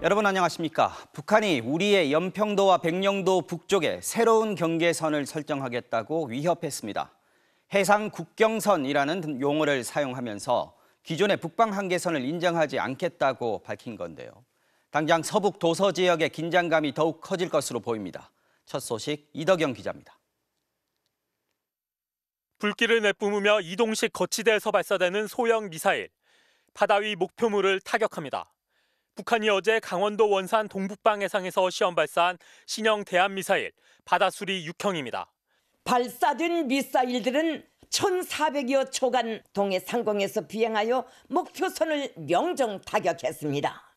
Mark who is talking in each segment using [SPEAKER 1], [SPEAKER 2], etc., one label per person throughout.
[SPEAKER 1] 여러분 안녕하십니까? 북한이 우리의 연평도와 백령도 북쪽에 새로운 경계선을 설정하겠다고 위협했습니다. 해상 국경선이라는 용어를 사용하면서 기존의 북방 한계선을 인정하지 않겠다고 밝힌 건데요. 당장 서북 도서 지역의 긴장감이 더욱 커질 것으로 보입니다. 첫 소식 이덕영 기자입니다.
[SPEAKER 2] 불길을 내뿜으며 이동식 거치대에서 발사되는 소형 미사일. 바다 위 목표물을 타격합니다. 북한이 어제 강원도 원산 동북방 해상에서 시험 발사한 신형 대한미사일 바다수리 6형입니다.
[SPEAKER 3] 발사된 미사일들은 1,400여 초간 동해 상공에서 비행하여 목표선을 명중 타격했습니다.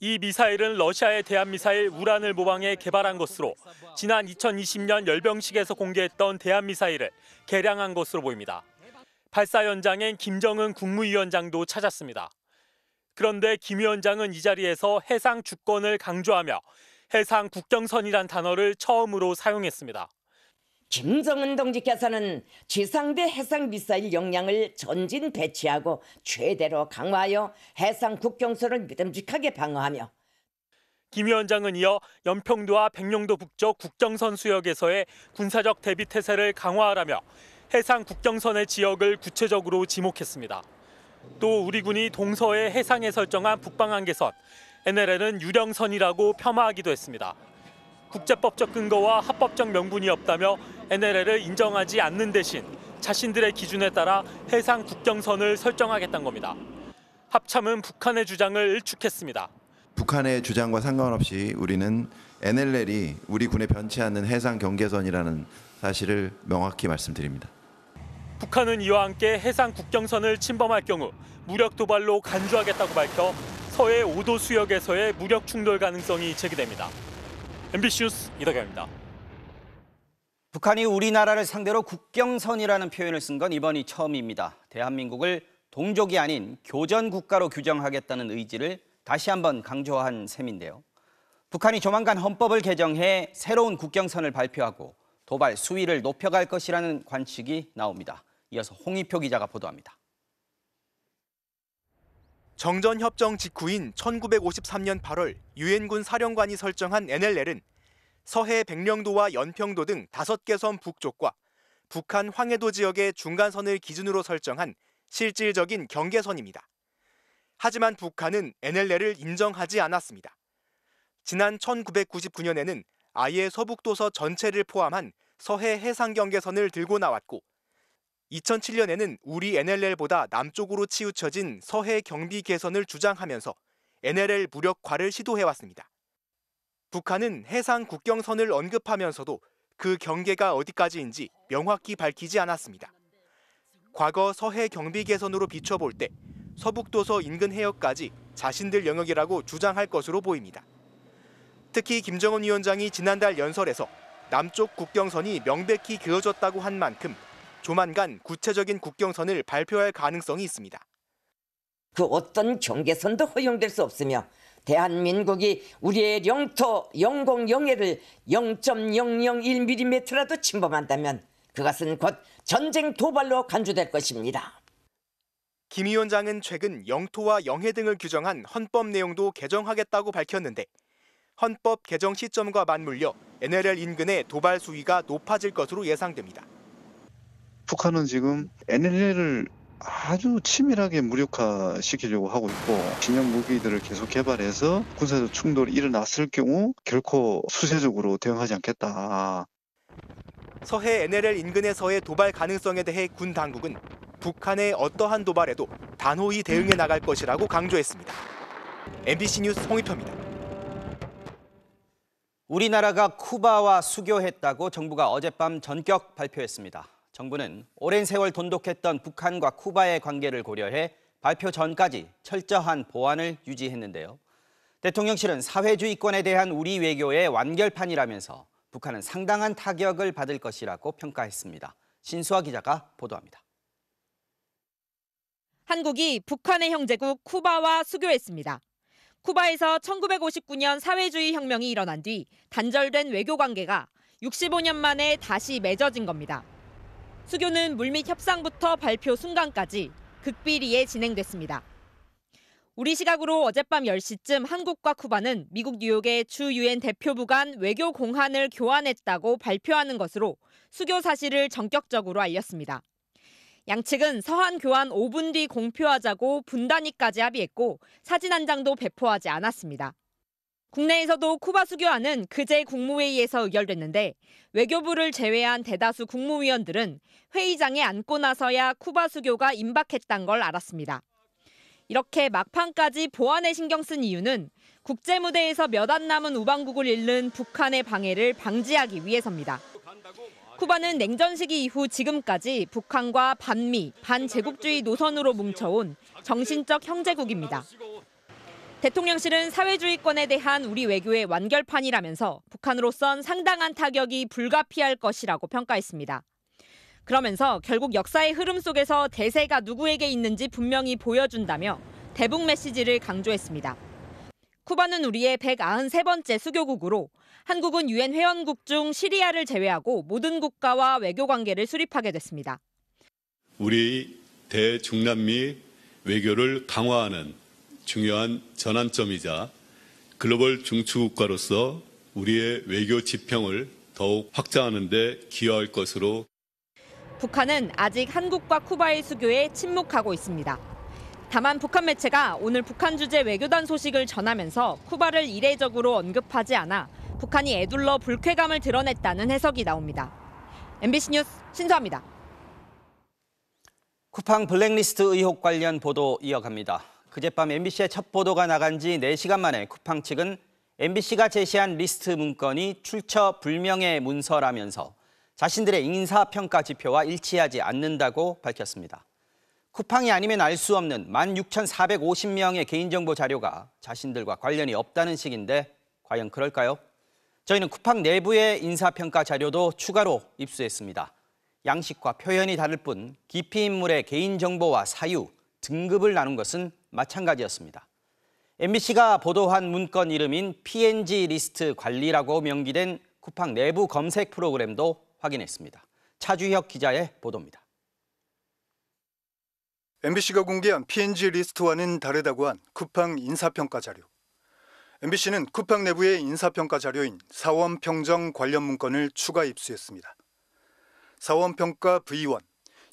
[SPEAKER 2] 이 미사일은 러시아의 대한미사일 우란을 모방해 개발한 것으로 지난 2020년 열병식에서 공개했던 대한미사일을 개량한 것으로 보입니다. 발사 현장엔 김정은 국무위원장도 찾았습니다. 그런데 김 위원장은 이 자리에서 해상 주권을 강조하며 해상 국경선이란 단어를 처음으로 사용했습니다.
[SPEAKER 3] 김정은 동지께서는 지상대 해상 미사일 역량을 전진 배치하고 최대로 강화하여 해상 국경선을 믿음직하게 방어하며
[SPEAKER 2] 김 위원장은 이어 연평도와 백령도 북쪽 국경선 수역에서의 군사적 대비 태세를 강화하라며 해상 국경선의 지역을 구체적으로 지목했습니다. 또 우리 군이 동서의 해상에 설정한 북방 한계선, NLL은 유령선이라고 폄하하기도 했습니다. 국제법적 근거와 합법적 명분이 없다며 NLL을 인정하지 않는 대신 자신들의 기준에 따라 해상 국경선을 설정하겠다는 겁니다. 합참은 북한의 주장을 일축했습니다.
[SPEAKER 4] 북한의 주장과 상관없이 우리는 NLL이 우리 군에 변치 않는 해상 경계선이라는 사실을 명확히 말씀드립니다.
[SPEAKER 2] 북한은 이와 함께 해상 국경선을 침범할 경우 무력 도발로 간주하겠다고 밝혀 서해 5도 수역에서의 무력 충돌 가능성이 제기됩니다. MBC 뉴스 이덕영입니다.
[SPEAKER 1] 북한이 우리나라를 상대로 국경선이라는 표현을 쓴 건 이번이 처음입니다. 대한민국을 동족이 아닌 교전 국가로 규정하겠다는 의지를 다시 한번 강조한 셈인데요. 북한이 조만간 헌법을 개정해 새로운 국경선을 발표하고 도발 수위를 높여갈 것이라는 관측이 나옵니다. 이어서 홍익표 기자가 보도합니다.
[SPEAKER 5] 정전협정 직후인 1953년 8월 유엔군 사령관이 설정한 NLL은 서해 백령도와 연평도 등 5개 섬 북쪽과 북한 황해도 지역의 중간선을 기준으로 설정한 실질적인 경계선입니다. 하지만 북한은 NLL을 인정하지 않았습니다. 지난 1999년에는 아예 서북도서 전체를 포함한 서해 해상 경계선을 들고 나왔고 2007년에는 우리 NLL보다 남쪽으로 치우쳐진 서해 경비 개선을 주장하면서 NLL 무력화를 시도해왔습니다. 북한은 해상 국경선을 언급하면서도 그 경계가 어디까지인지 명확히 밝히지 않았습니다. 과거 서해 경비 개선으로 비춰볼 때 서북도서 인근 해역까지 자신들 영역이라고 주장할 것으로 보입니다. 특히 김정은 위원장이 지난달 연설에서 남쪽 국경선이 명백히 그어졌다고 한 만큼 조만간 구체적인 국경선을 발표할 가능성이 있습니다.
[SPEAKER 3] 그 어떤 경계선도 허용될 수 없으며 대한민국이 우리의 영토 영공영해를 0.001mm라도 침범한다면 그것은 곧 전쟁 도발로 간주될 것입니다.
[SPEAKER 5] 김 위원장은 최근 영토와 영해 등을 규정한 헌법 내용도 개정하겠다고 밝혔는데 헌법 개정 시점과 맞물려 NLL 인근의 도발 수위가 높아질 것으로 예상됩니다.
[SPEAKER 6] 북한은 지금 NLL을 아주 치밀하게 무력화시키려고 하고 있고 진영 무기들을 계속 개발해서 군사적 충돌이 일어났을 경우 결코 수세적으로 대응하지 않겠다.
[SPEAKER 5] 서해 NLL 인근에서의 도발 가능성에 대해 군 당국은 북한의 어떠한 도발에도 단호히 대응해 나갈 것이라고 강조했습니다. MBC 뉴스 홍익표입니다.
[SPEAKER 1] 우리나라가 쿠바와 수교했다고 정부가 어젯밤 전격 발표했습니다. 정부는 오랜 세월 돈독했던 북한과 쿠바의 관계를 고려해 발표 전까지 철저한 보안을 유지했는데요. 대통령실은 사회주의권에 대한 우리 외교의 완결판이라면서 북한은 상당한 타격을 받을 것이라고 평가했습니다. 신수아 기자가 보도합니다.
[SPEAKER 7] 한국이 북한의 형제국 쿠바와 수교했습니다. 쿠바에서 1959년 사회주의 혁명이 일어난 뒤 단절된 외교 관계가 65년 만에 다시 맺어진 겁니다. 수교는 물밑 협상부터 발표 순간까지 극비리에 진행됐습니다. 우리 시각으로 어젯밤 10시쯤 한국과 쿠바는 미국 뉴욕의 주 유엔 대표부 간 외교 공한을 교환했다고 발표하는 것으로 수교 사실을 전격적으로 알렸습니다. 양측은 서한 교환 5분 뒤 공표하자고 분단위까지 합의했고 사진 한 장도 배포하지 않았습니다. 국내에서도 쿠바 수교안은 그제 국무회의에서 의결됐는데 외교부를 제외한 대다수 국무위원들은 회의장에 앉고 나서야 쿠바 수교가 임박했단 걸 알았습니다. 이렇게 막판까지 보안에 신경 쓴 이유는 국제 무대에서 몇 안 남은 우방국을 잃는 북한의 방해를 방지하기 위해서입니다. 쿠바는 냉전 시기 이후 지금까지 북한과 반미, 반제국주의 노선으로 뭉쳐온 정신적 형제국입니다. 대통령실은 사회주의권에 대한 우리 외교의 완결판이라면서 북한으로선 상당한 타격이 불가피할 것이라고 평가했습니다. 그러면서 결국 역사의 흐름 속에서 대세가 누구에게 있는지 분명히 보여준다며 대북 메시지를 강조했습니다. 쿠바는 우리의 193번째 수교국으로 한국은 유엔 회원국 중 시리아를 제외하고 모든 국가와 외교 관계를 수립하게 됐습니다.
[SPEAKER 8] 우리 대중남미 외교를 강화하는 중요한 전환점이자 글로벌 중추국가로서 우리의 외교 지평을 더욱 확장하는 데 기여할 것으로
[SPEAKER 7] 북한은 아직 한국과 쿠바의 수교에 침묵하고 있습니다. 다만 북한 매체가 오늘 북한 주재 외교단 소식을 전하면서 쿠바를 이례적으로 언급하지 않아 북한이 애둘러 불쾌감을 드러냈다는 해석이 나옵니다. MBC 뉴스 신서아입니다.
[SPEAKER 1] 쿠팡 블랙리스트 의혹 관련 보도 이어갑니다. 그젯밤 MBC의 첫 보도가 나간 지 4시간 만에 쿠팡 측은 MBC가 제시한 리스트 문건이 출처 불명의 문서라면서 자신들의 인사평가 지표와 일치하지 않는다고 밝혔습니다. 쿠팡이 아니면 알 수 없는 16,450명의 개인정보 자료가 자신들과 관련이 없다는 식인데 과연 그럴까요? 저희는 쿠팡 내부의 인사평가 자료도 추가로 입수했습니다. 양식과 표현이 다를 뿐 기피 인물의 개인정보와 사유, 등급을 나눈 것은 마찬가지였습니다. MBC가 보도한 문건 이름인 PNG 리스트 관리라고 명기된 쿠팡 내부 검색 프로그램도 확인했습니다. 차주혁 기자의 보도입니다.
[SPEAKER 9] MBC가 공개한 PNG 리스트와는 다르다고 한 쿠팡 인사평가 자료. MBC는 쿠팡 내부의 인사평가 자료인 사원평정 관련 문건을 추가 입수했습니다. 사원평가 V1,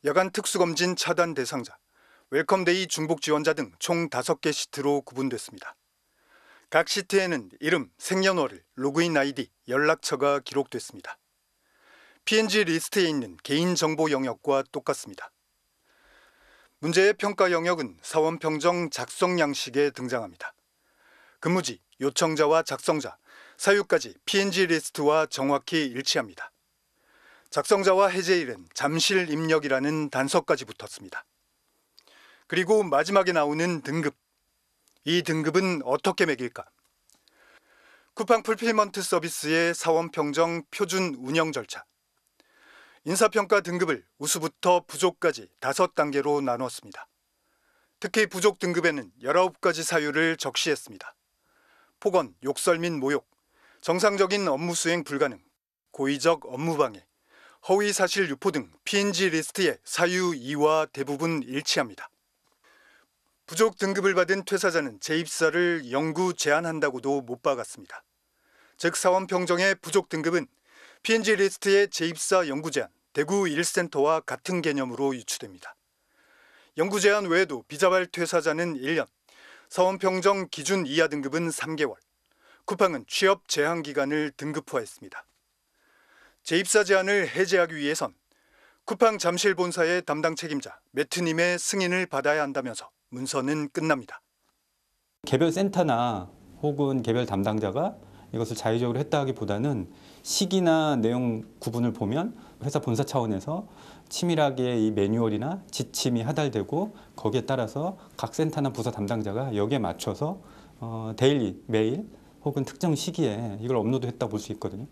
[SPEAKER 9] 야간 특수검진 차단 대상자, 웰컴데이 중복 지원자 등 총 5개 시트로 구분됐습니다. 각 시트에는 이름, 생년월일, 로그인 아이디, 연락처가 기록됐습니다. PNG 리스트에 있는 개인정보 영역과 똑같습니다. 문제의 평가 영역은 사원평정 작성 양식에 등장합니다. 근무지, 요청자와 작성자, 사유까지 PNG 리스트와 정확히 일치합니다. 작성자와 해제일은 잠실 입력이라는 단서까지 붙었습니다. 그리고 마지막에 나오는 등급. 이 등급은 어떻게 매길까? 쿠팡 풀필먼트 서비스의 사원평정 표준 운영 절차. 인사평가 등급을 우수부터 부족까지 5단계로 나눴습니다. 특히 부족 등급에는 19가지 사유를 적시했습니다. 폭언, 욕설 및 모욕, 정상적인 업무 수행 불가능, 고의적 업무방해, 허위사실 유포 등 PNG 리스트의 사유 2와 대부분 일치합니다. 부족 등급을 받은 퇴사자는 재입사를 영구 제한한다고도 못 박았습니다. 즉 사원평정의 부족 등급은 PNG 리스트의 재입사 영구 제한, 대구 1센터와 같은 개념으로 유추됩니다. 영구 제한 외에도 비자발 퇴사자는 1년, 사원평정 기준 이하 등급은 3개월, 쿠팡은 취업 제한 기간을 등급화했습니다. 재입사 제한을 해제하기 위해선 쿠팡 잠실 본사의 담당 책임자 매트님의 승인을 받아야 한다면서 문서는 끝납니다.
[SPEAKER 10] 개별 센터나 혹은 개별 담당자가 이것을 자의적으로 했다 하기보다는 시기나 내용 구분을 보면 회사 본사 차원에서 치밀하게 이 매뉴얼이나 지침이 하달되고 거기에 따라서 각 센터나 부서 담당자가 여기에 맞춰서 데일리, 매일 혹은 특정 시기에 이걸 업로드했다고 볼 수 있거든요.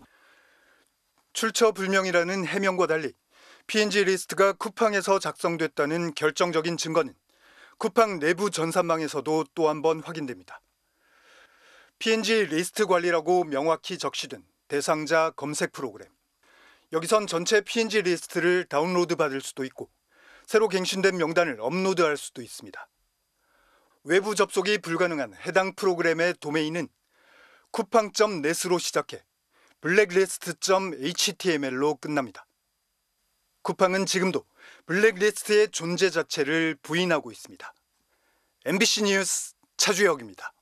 [SPEAKER 9] 출처 불명이라는 해명과 달리 PNG 리스트가 쿠팡에서 작성됐다는 결정적인 증거는 쿠팡 내부 전산망에서도 또 한 번 확인됩니다. PNG 리스트 관리라고 명확히 적시된 대상자 검색 프로그램. 여기선 전체 PNG 리스트를 다운로드 받을 수도 있고 새로 갱신된 명단을 업로드할 수도 있습니다. 외부 접속이 불가능한 해당 프로그램의 도메인은 쿠팡.net으로 시작해 블랙리스트.html로 끝납니다. 쿠팡은 지금도 블랙리스트의 존재 자체를 부인하고 있습니다. MBC 뉴스 차주혁입니다.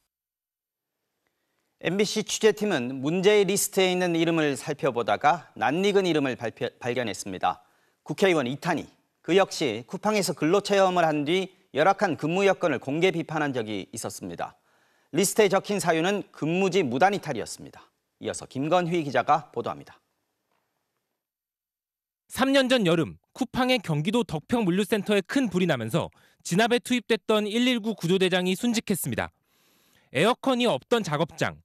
[SPEAKER 1] MBC 취재팀은 문제의 리스트에 있는 이름을 살펴보다가 낯익은 이름을 발견했습니다. 국회의원 이탄희, 그 역시 쿠팡에서 근로체험을 한 뒤 열악한 근무 여건을 공개 비판한 적이 있었습니다. 리스트에 적힌 사유는 근무지 무단 이탈이었습니다. 이어서 김건휘 기자가 보도합니다.
[SPEAKER 11] 3년 전 여름 쿠팡의 경기도 덕평 물류센터에 큰 불이 나면서 진압에 투입됐던 119 구조대장이 순직했습니다. 에어컨이 없던 작업장,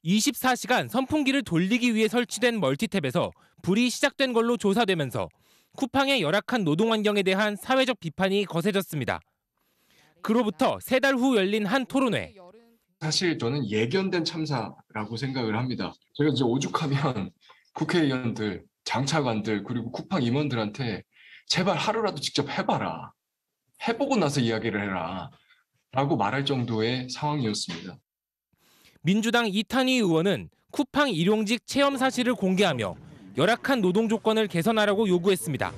[SPEAKER 11] 24시간 선풍기를 돌리기 위해 설치된 멀티탭에서 불이 시작된 걸로 조사되면서 쿠팡의 열악한 노동 환경에 대한 사회적 비판이 거세졌습니다. 그로부터 3달 후 열린 한 토론회.
[SPEAKER 12] 사실 저는 예견된 참사라고 생각을 합니다. 저희가 이제 오죽하면 국회의원들, 장차관들 그리고 쿠팡 임원들한테 제발 하루라도 직접 해봐라. 해보고 나서 이야기를 해라. 라고 말할 정도의 상황이었습니다.
[SPEAKER 11] 민주당 이탄희 의원은 쿠팡 일용직 체험 사실을 공개하며 열악한 노동 조건을 개선하라고 요구했습니다.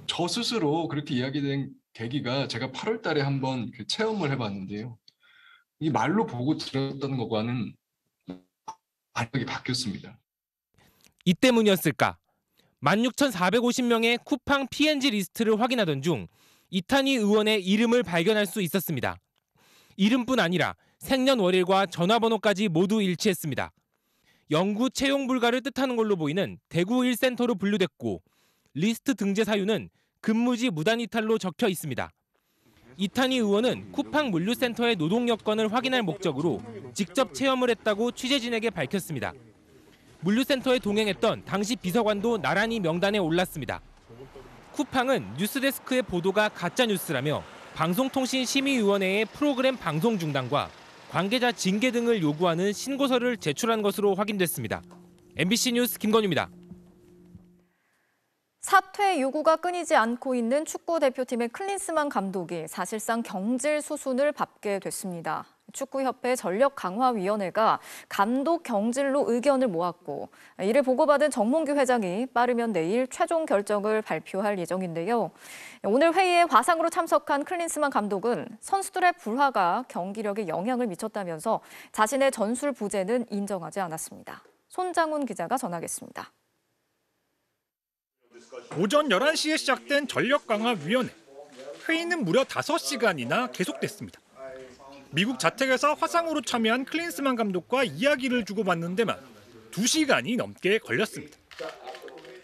[SPEAKER 12] 저 스스로 그렇게 이야기된 계기가 제가 8월 달에 한번 그 체험을 해봤는데요. 이 말로 보고 들었던 것과는 완전히 바뀌었습니다.
[SPEAKER 11] 이 때문이었을까? 16,450명의 쿠팡 P&G 리스트를 확인하던 중 이탄희 의원의 이름을 발견할 수 있었습니다. 이름뿐 아니라 생년월일과 전화번호까지 모두 일치했습니다. 영구 채용 불가를 뜻하는 걸로 보이는 대구 1센터로 분류됐고 리스트 등재 사유는 근무지 무단 이탈로 적혀 있습니다. 이탄희 의원은 쿠팡 물류센터의 노동 여건을 확인할 목적으로 직접 체험을 했다고 취재진에게 밝혔습니다. 물류센터에 동행했던 당시 비서관도 나란히 명단에 올랐습니다. 쿠팡은 뉴스데스크의 보도가 가짜뉴스라며 방송통신심의위원회의 프로그램 방송 중단과 관계자 징계 등을 요구하는 신고서를 제출한 것으로 확인됐습니다. MBC 뉴스 김건유입니다.
[SPEAKER 13] 사퇴 요구가 끊이지 않고 있는 축구 대표팀의 클린스만 감독이 사실상 경질 수순을 밟게 됐습니다. 축구협회 전력강화위원회가 감독 경질로 의견을 모았고 이를 보고받은 정몽규 회장이 빠르면 내일 최종 결정을 발표할 예정인데요. 오늘 회의에 화상으로 참석한 클린스만 감독은 선수들의 불화가 경기력에 영향을 미쳤다면서 자신의 전술 부재는 인정하지 않았습니다. 손장훈 기자가 전하겠습니다.
[SPEAKER 2] 오전 11시에 시작된 전력강화위원회. 회의는 무려 5시간이나 계속됐습니다. 미국 자택에서 화상으로 참여한 클린스만 감독과 이야기를 주고받는 데만 2시간이 넘게 걸렸습니다.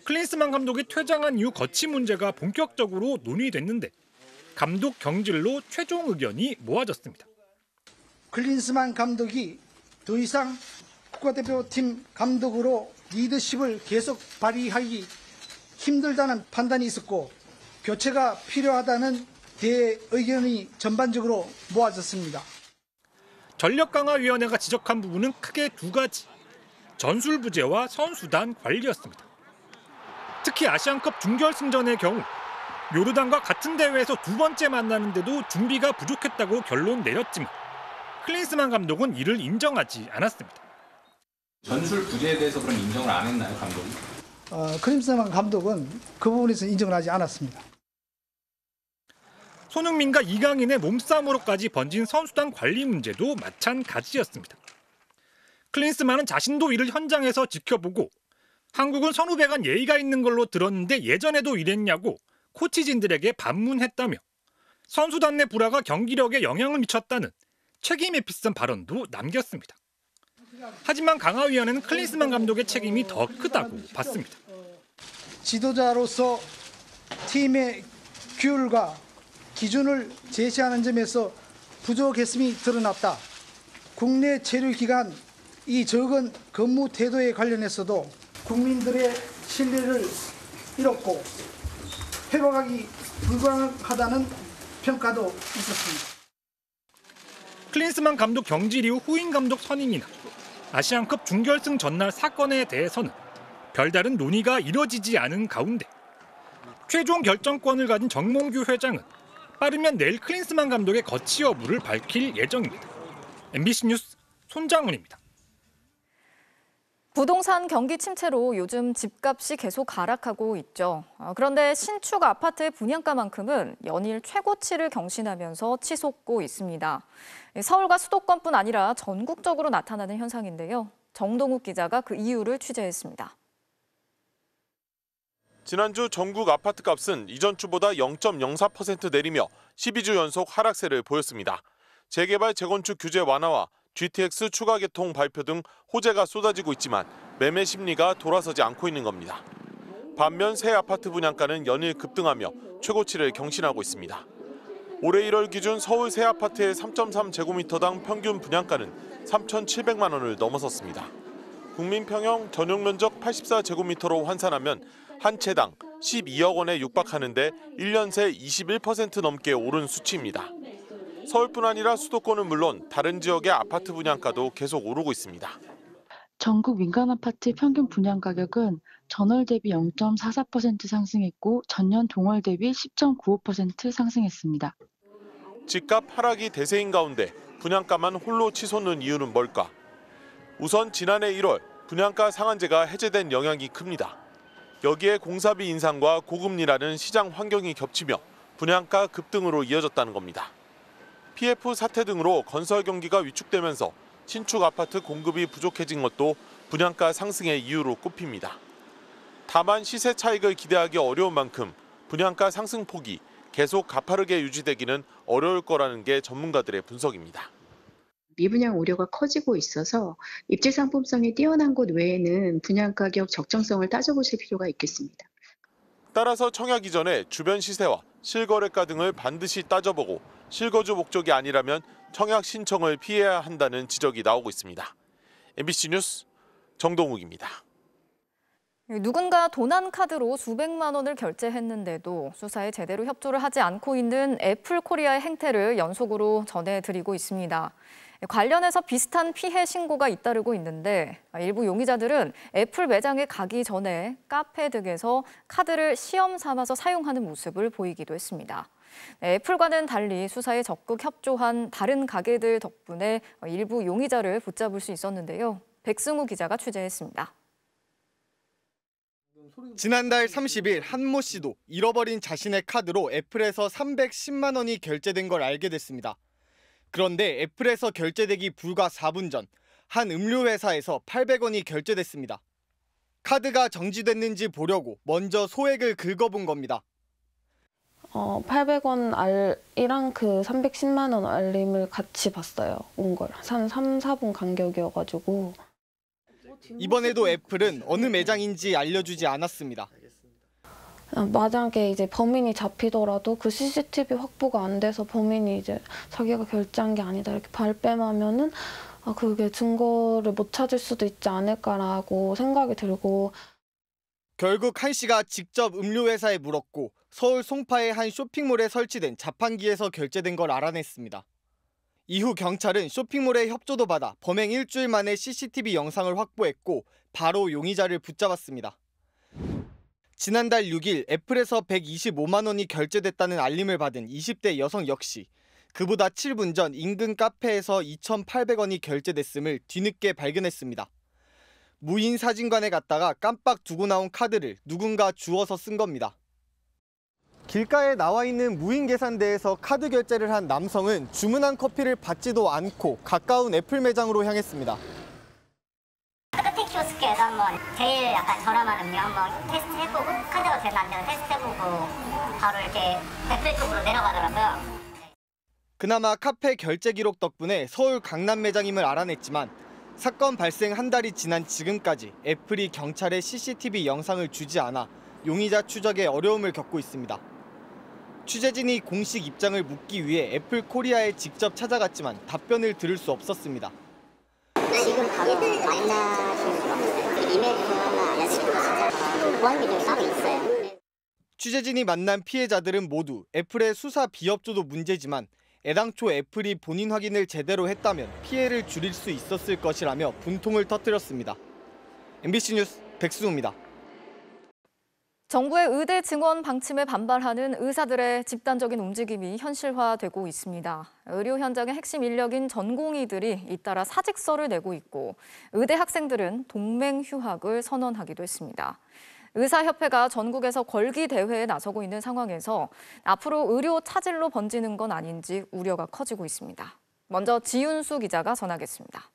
[SPEAKER 2] 클린스만 감독이 퇴장한 이후 거치 문제가 본격적으로 논의됐는데 감독 경질로 최종 의견이 모아졌습니다.
[SPEAKER 14] 클린스만 감독이 더 이상 국가대표팀 감독으로 리더십을 계속 발휘하기 힘들다는 판단이 있었고 교체가 필요하다는 대의견이 전반적으로 모아졌습니다.
[SPEAKER 2] 전력강화위원회가 지적한 부분은 크게 2가지. 전술 부재와 선수단 관리였습니다. 특히 아시안컵 준결승전의 경우 요르단과 같은 대회에서 2번째 만나는데도 준비가 부족했다고 결론 내렸지만 클린스만 감독은 이를 인정하지 않았습니다.
[SPEAKER 15] 전술 부재에 대해서 그럼 인정을 안 했나요, 감독이?
[SPEAKER 14] 클린스만 감독은 그 부분에서 인정을 하지 않았습니다.
[SPEAKER 2] 손흥민과 이강인의 몸싸움으로까지 번진 선수단 관리 문제도 마찬가지였습니다. 클린스만은 자신도 이를 현장에서 지켜보고 한국은 선후배 간 예의가 있는 걸로 들었는데 예전에도 이랬냐고 코치진들에게 반문했다며 선수단 내 불화가 경기력에 영향을 미쳤다는 책임에 비싼 발언도 남겼습니다. 하지만 강화위원회는 클린스만 감독의 책임이 더 크다고 봤습니다.
[SPEAKER 14] 지도자로서 팀의 규율과 기준을 제시하는 점에서 부족했음이 드러났다. 국내 체류 기간 이 적은 근무 태도에 관련해서도 국민들의 신뢰를 잃었고 회복하기 불가능하다는 평가도 있었습니다.
[SPEAKER 2] 클린스만 감독 경질 이후 후임 감독 선임이나 아시안컵 준결승 전날 사건에 대해서는 별다른 논의가 이뤄지지 않은 가운데 최종 결정권을 가진 정몽규 회장은 빠르면 내일 클린스만 감독의 거치 여부를 밝힐 예정입니다. MBC 뉴스 손장훈입니다.
[SPEAKER 13] 부동산 경기 침체로 요즘 집값이 계속 하락하고 있죠. 그런데 신축 아파트의 분양가만큼은 연일 최고치를 경신하면서 치솟고 있습니다. 서울과 수도권뿐 아니라 전국적으로 나타나는 현상인데요. 정동욱 기자가 그 이유를 취재했습니다.
[SPEAKER 16] 지난주 전국 아파트 값은 이전 주보다 0.04% 내리며 12주 연속 하락세를 보였습니다. 재개발 재건축 규제 완화와 GTX 추가 개통 발표 등 호재가 쏟아지고 있지만 매매 심리가 돌아서지 않고 있는 겁니다. 반면 새 아파트 분양가는 연일 급등하며 최고치를 경신하고 있습니다. 올해 1월 기준 서울 새 아파트의 3.3제곱미터당 평균 분양가는 3,700만 원을 넘어섰습니다. 국민평형 전용 면적 84제곱미터로 환산하면 한 채당 12억 원에 육박하는데 1년 새 21% 넘게 오른 수치입니다. 서울뿐 아니라 수도권은 물론 다른 지역의 아파트 분양가도 계속 오르고 있습니다.
[SPEAKER 17] 전국 민간 아파트 평균 분양 가격은 전월 대비 0.44% 상승했고 전년 동월 대비 10.95% 상승했습니다.
[SPEAKER 16] 집값 하락이 대세인 가운데 분양가만 홀로 치솟는 이유는 뭘까? 우선 지난해 1월 분양가 상한제가 해제된 영향이 큽니다. 여기에 공사비 인상과 고금리라는 시장 환경이 겹치며 분양가 급등으로 이어졌다는 겁니다. PF 사태 등으로 건설 경기가 위축되면서 신축 아파트 공급이 부족해진 것도 분양가 상승의 이유로 꼽힙니다. 다만 시세 차익을 기대하기 어려운 만큼 분양가 상승폭이 계속 가파르게 유지되기는 어려울 거라는 게 전문가들의 분석입니다.
[SPEAKER 18] 미분양 우려가 커지고 있어서 입지 상품성이 뛰어난 곳 외에는 분양 가격 적정성을 따져보실 필요가 있겠습니다.
[SPEAKER 16] 따라서 청약 이전에 주변 시세와 실거래가 등을 반드시 따져보고 실거주 목적이 아니라면 청약 신청을 피해야 한다는 지적이 나오고 있습니다. MBC 뉴스 정동욱입니다.
[SPEAKER 13] 누군가 도난 카드로 수백만 원을 결제했는데도 수사에 제대로 협조를 하지 않고 있는 애플 코리아의 행태를 연속으로 전해드리고 있습니다. 관련해서 비슷한 피해 신고가 잇따르고 있는데 일부 용의자들은 애플 매장에 가기 전에 카페 등에서 카드를 시험 삼아서 사용하는 모습을 보이기도 했습니다. 애플과는 달리 수사에 적극 협조한 다른 가게들 덕분에 일부 용의자를 붙잡을 수 있었는데요. 백승우 기자가 취재했습니다.
[SPEAKER 5] 지난달 30일 한모 씨도 잃어버린 자신의 카드로 애플에서 310만 원이 결제된 걸 알게 됐습니다. 그런데 애플에서 결제되기 불과 4분 전 한 음료회사에서 800원이 결제됐습니다. 카드가 정지됐는지 보려고 먼저 소액을 긁어본 겁니다.
[SPEAKER 19] 800원 알이랑 그 310만 원 알림을 같이 봤어요. 온 걸. 한 3, 4분 간격이어가지고.
[SPEAKER 5] 이번에도 애플은 어느 매장인지 알려주지 않았습니다.
[SPEAKER 19] 만약에 이제 범인이 잡히더라도 그 CCTV 확보가 안 돼서 범인이 이제 자기가 결제한 게 아니다 이렇게 발뺌하면은 그게 증거를 못 찾을 수도 있지 않을까라고 생각이 들고.
[SPEAKER 5] 결국 한 씨가 직접 음료회사에 물었고 서울 송파의 한 쇼핑몰에 설치된 자판기에서 결제된 걸 알아냈습니다. 이후 경찰은 쇼핑몰의 협조도 받아 범행 일주일 만에 CCTV 영상을 확보했고 바로 용의자를 붙잡았습니다. 지난달 6일 애플에서 125만 원이 결제됐다는 알림을 받은 20대 여성 역시 그보다 7분 전 인근 카페에서 2,800원이 결제됐음을 뒤늦게 발견했습니다. 무인 사진관에 갔다가 깜빡 두고 나온 카드를 누군가 주워서 쓴 겁니다. 길가에 나와 있는 무인 계산대에서 카드 결제를 한 남성은 주문한 커피를 받지도 않고 가까운 애플 매장으로 향했습니다.
[SPEAKER 20] 카드 키오스크에서 한번 제일 약간 저렴한 음료 한번 테스트해보고 카드가 되나 안 되나 테스트해보고 바로 이렇게 애플 쪽으로 내려가더라고요.
[SPEAKER 5] 그나마 카페 결제 기록 덕분에 서울 강남 매장임을 알아냈지만 사건 발생 한 달이 지난 지금까지 애플이 경찰에 CCTV 영상을 주지 않아 용의자 추적에 어려움을 겪고 있습니다. 취재진이 공식 입장을 묻기 위해 애플 코리아에 직접 찾아갔지만 답변을 들을 수 없었습니다.
[SPEAKER 20] 지금 바로 만나실 수가 없어요. 이메일 통화나 알려주시고 보안 기준이 따로 있어요.
[SPEAKER 5] 취재진이 만난 피해자들은 모두 애플의 수사 비협조도 문제지만 애당초 애플이 본인 확인을 제대로 했다면 피해를 줄일 수 있었을 것이라며 분통을 터뜨렸습니다. MBC 뉴스 백승우입니다.
[SPEAKER 13] 정부의 의대 증원 방침에 반발하는 의사들의 집단적인 움직임이 현실화되고 있습니다. 의료 현장의 핵심 인력인 전공의들이 잇따라 사직서를 내고 있고 의대 학생들은 동맹 휴학을 선언하기도 했습니다. 의사협회가 전국에서 걸기 대회에 나서고 있는 상황에서 앞으로 의료 차질로 번지는 건 아닌지 우려가 커지고 있습니다. 먼저 지윤수 기자가 전하겠습니다.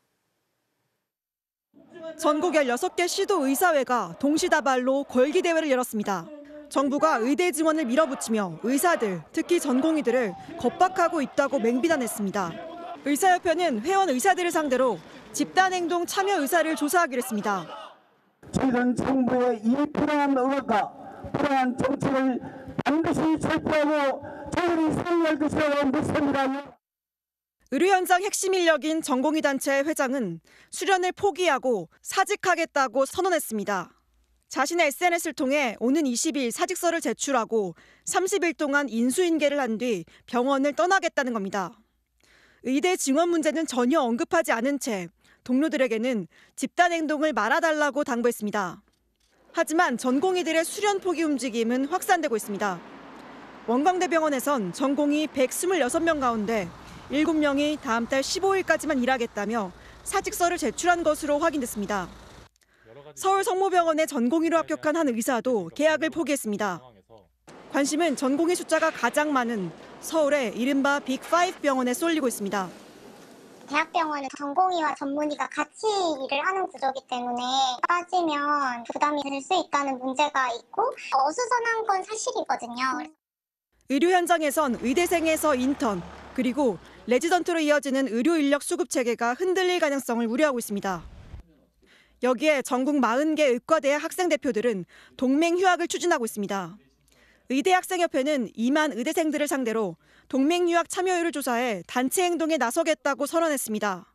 [SPEAKER 21] 전국 16개 시도 의사회가 동시다발로 걸기 대회를 열었습니다. 정부가 의대 지원을 밀어붙이며 의사들, 특히 전공의들을 겁박하고 있다고 맹비난했습니다. 의사협회는 회원 의사들을 상대로 집단행동 참여 의사를 조사하기로 했습니다.
[SPEAKER 22] 최근 정부의 이 불안한 의혹과 불안한 정책을 반드시 철폐하고 저들이 승리할 것이라고 믿습니다.
[SPEAKER 21] 의료 현장 핵심 인력인 전공의 단체 회장은 수련을 포기하고 사직하겠다고 선언했습니다. 자신의 SNS를 통해 오는 20일 사직서를 제출하고 30일 동안 인수인계를 한 뒤 병원을 떠나겠다는 겁니다. 의대 지원 문제는 전혀 언급하지 않은 채 동료들에게는 집단 행동을 말아달라고 당부했습니다. 하지만 전공의들의 수련 포기 움직임은 확산되고 있습니다. 원광대병원에선 전공의 126명 가운데 7명이 다음 달 15일까지만 일하겠다며 사직서를 제출한 것으로 확인됐습니다. 서울 성모병원에 전공의로 합격한 한 의사도 계약을 포기했습니다. 관심은 전공의 숫자가 가장 많은 서울의 이른바 빅5 병원에 쏠리고 있습니다.
[SPEAKER 20] 대학병원은 전공의와 전문의가 같이 일을 하는 구조이기 때문에 빠지면 부담이 될 수 있다는 문제가 있고 어수선한 건 사실이거든요.
[SPEAKER 21] 의료 현장에선 의대생에서 인턴, 그리고 레지던트로 이어지는 의료 인력 수급 체계가 흔들릴 가능성을 우려하고 있습니다. 여기에 전국 40개 의과대학 학생 대표들은 동맹 휴학을 추진하고 있습니다. 의대학생협회는 2만 의대생들을 상대로 동맹 휴학 참여율을 조사해 단체 행동에 나서겠다고 선언했습니다.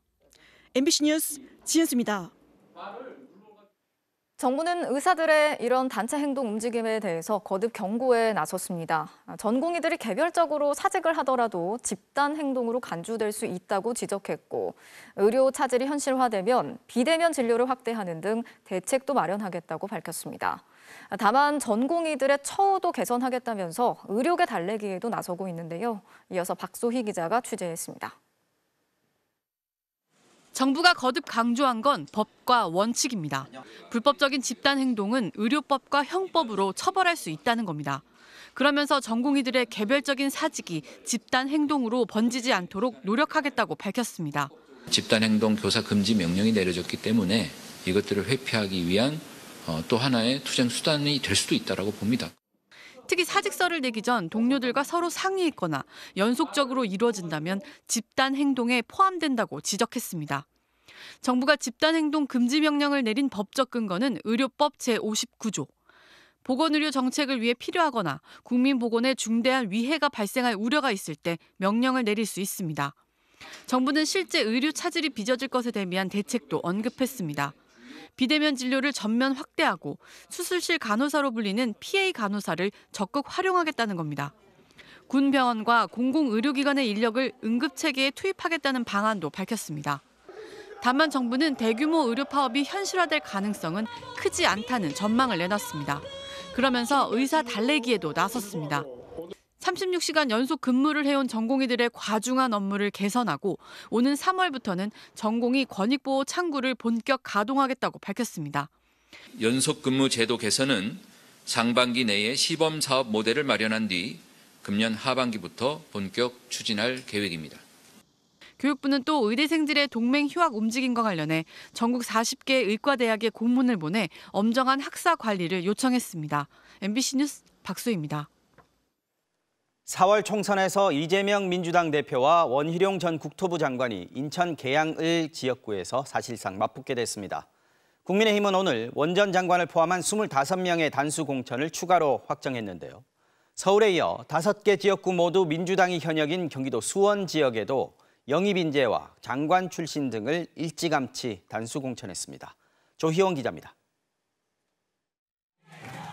[SPEAKER 21] MBC 뉴스 지은수입니다.
[SPEAKER 13] 정부는 의사들의 이런 단체 행동 움직임에 대해서 거듭 경고에 나섰습니다. 전공의들이 개별적으로 사직을 하더라도 집단 행동으로 간주될 수 있다고 지적했고 의료 차질이 현실화되면 비대면 진료를 확대하는 등 대책도 마련하겠다고 밝혔습니다. 다만 전공의들의 처우도 개선하겠다면서 의료계 달래기에도 나서고 있는데요. 이어서 박소희 기자가 취재했습니다.
[SPEAKER 23] 정부가 거듭 강조한 건 법과 원칙입니다. 불법적인 집단 행동은 의료법과 형법으로 처벌할 수 있다는 겁니다. 그러면서 전공의들의 개별적인 사직이 집단 행동으로 번지지 않도록 노력하겠다고 밝혔습니다.
[SPEAKER 24] 집단 행동 교사 금지 명령이 내려졌기 때문에 이것들을 회피하기 위한 또 하나의 투쟁 수단이 될 수도 있다고 봅니다.
[SPEAKER 23] 특히 사직서를 내기 전 동료들과 서로 상의했거나 연속적으로 이루어진다면 집단 행동에 포함된다고 지적했습니다. 정부가 집단 행동 금지 명령을 내린 법적 근거는 의료법 제59조. 보건의료 정책을 위해 필요하거나 국민보건에 중대한 위해가 발생할 우려가 있을 때 명령을 내릴 수 있습니다. 정부는 실제 의료 차질이 빚어질 것에 대비한 대책도 언급했습니다. 비대면 진료를 전면 확대하고 수술실 간호사로 불리는 PA 간호사를 적극 활용하겠다는 겁니다. 군 병원과 공공의료기관의 인력을 응급체계에 투입하겠다는 방안도 밝혔습니다. 다만 정부는 대규모 의료 파업이 현실화될 가능성은 크지 않다는 전망을 내놨습니다. 그러면서 의사 달래기에도 나섰습니다. 36시간 연속 근무를 해온 전공의들의 과중한 업무를 개선하고 오는 3월부터는 전공의 권익보호 창구를 본격 가동하겠다고 밝혔습니다.
[SPEAKER 24] 연속근무 제도 개선은 상반기 내에 시범 사업 모델을 마련한 뒤 금년 하반기부터 본격 추진할 계획입니다.
[SPEAKER 23] 교육부는 또 의대생들의 동맹 휴학 움직임과 관련해 전국 40개 의과대학에 공문을 보내 엄정한 학사 관리를 요청했습니다. MBC 뉴스 박수희입니다.
[SPEAKER 1] 4월 총선에서 이재명 민주당 대표와 원희룡 전 국토부 장관이 인천 계양을 지역구에서 사실상 맞붙게 됐습니다. 국민의힘은 오늘 원 전 장관을 포함한 25명의 단수 공천을 추가로 확정했는데요. 서울에 이어 5개 지역구 모두 민주당이 현역인 경기도 수원 지역에도 영입 인재와 장관 출신 등을 일찌감치 단수 공천했습니다. 조희원 기자입니다.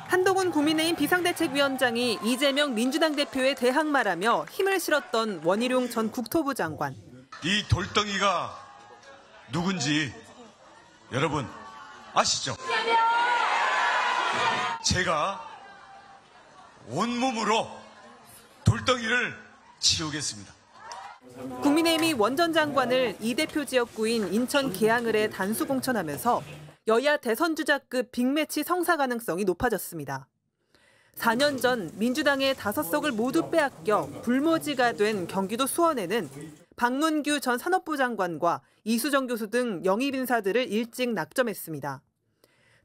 [SPEAKER 25] 한동훈 국민의힘 비상대책위원장이 이재명 민주당 대표의 대항마라며 힘을 실었던 원희룡 전 국토부 장관.
[SPEAKER 26] 이 돌덩이가 누군지 여러분 아시죠? 제가 온몸으로 돌덩이를 치우겠습니다.
[SPEAKER 25] 국민의힘이 원전 장관을 이 대표 지역구인 인천 계양을에 단수 공천하면서 여야 대선 주자급 빅매치 성사 가능성이 높아졌습니다. 4년 전 민주당의 5석을 모두 빼앗겨 불모지가 된 경기도 수원에는 박문규 전 산업부 장관과 이수정 교수 등 영입 인사들을 일찍 낙점했습니다.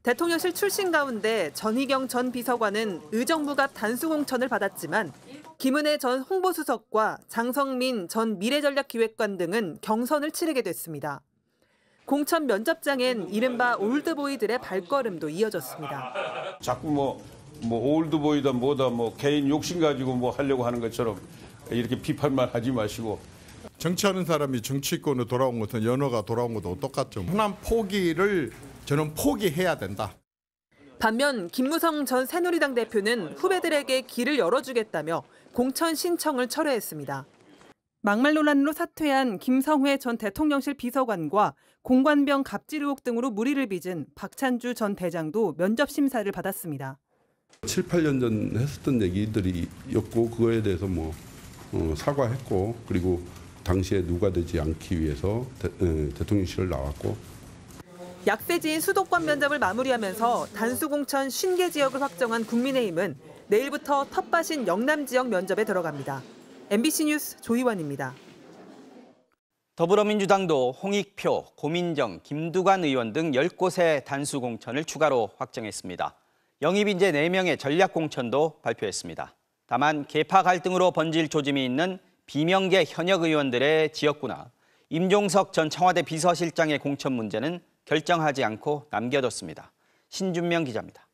[SPEAKER 25] 대통령실 출신 가운데 전희경 전 비서관은 의정부갑 단수 공천을 받았지만 김은혜 전 홍보수석과 장성민 전 미래전략기획관 등은 경선을 치르게 됐습니다. 공천 면접장엔 이른바 올드보이들의 발걸음도 이어졌습니다.
[SPEAKER 3] 자꾸 뭐 올드보이다 뭐다 개인 욕심 가지고 하려고 하는 것처럼 이렇게 비판만 하지 마시고.
[SPEAKER 4] 정치하는 사람이 정치권으로 돌아온 것은 연어가 돌아온 것도 똑같죠. 흔한 포기를 저는 포기해야 된다.
[SPEAKER 25] 반면 김무성 전 새누리당 대표는 후배들에게 길을 열어주겠다며 공천 신청을 철회했습니다. 막말 논란으로 사퇴한 김성회 전 대통령실 비서관과 공관병 갑질 의혹 등으로 물의를 빚은 박찬주 전 대장도 면접 심사를 받았습니다.
[SPEAKER 4] 7, 8년 전 했었던 얘기들이었고 그거에 대해서 사과했고 그리고 당시에 누가 되지 않기 위해서 대통령실을 나왔고.
[SPEAKER 25] 약세지인 수도권 면접을 마무리하면서 단수 공천 50개 지역을 확정한 국민의힘은 내일부터 텃밭인 영남 지역 면접에 들어갑니다. MBC 뉴스 조희원입니다.
[SPEAKER 1] 더불어민주당도 홍익표, 고민정, 김두관 의원 등 10곳의 단수 공천을 추가로 확정했습니다. 영입 인재 4명의 전략 공천도 발표했습니다. 다만 계파 갈등으로 번질 조짐이 있는 비명계 현역 의원들의 지역구나 임종석 전 청와대 비서실장의 공천 문제는 결정하지 않고 남겨뒀습니다. 신준명 기자입니다.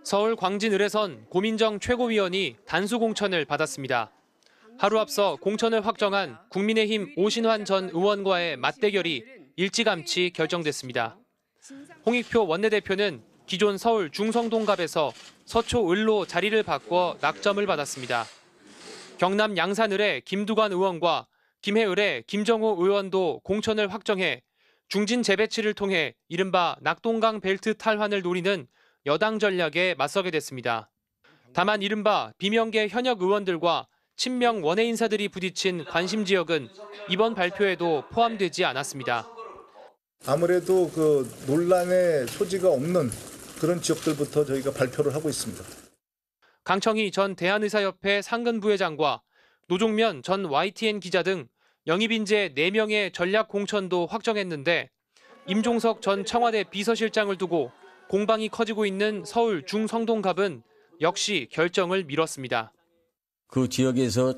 [SPEAKER 6] 서울 광진을에선 고민정 최고위원이 단수 공천을 받았습니다. 하루 앞서 공천을 확정한 국민의힘 오신환 전 의원과의 맞대결이 일찌감치 결정됐습니다. 홍익표 원내대표는 기존 서울 중성동갑에서 서초을로 자리를 바꿔 낙점을 받았습니다. 경남 양산을의 김두관 의원과 김해을의 김정호 의원도 공천을 확정해 중진 재배치를 통해 이른바 낙동강 벨트 탈환을 노리는 여당 전략에 맞서게 됐습니다. 다만 이른바 비명계 현역 의원들과 친명 원외 인사들이 부딪힌 관심 지역은 이번 발표에도 포함되지 않았습니다.
[SPEAKER 7] 아무래도 그 논란의 소지가 없는 그런 지역들부터 저희가 발표를 하고 있습니다.
[SPEAKER 6] 강청희 전 대한의사협회 상근부회장과 노종면 전 YTN 기자 등 영입 인재 4명의 전략 공천도 확정했는데 임종석 전 청와대 비서실장을 두고 공방이 커지고 있는 서울 중성동갑은 역시 결정을 미뤘습니다.
[SPEAKER 8] 그 지역에서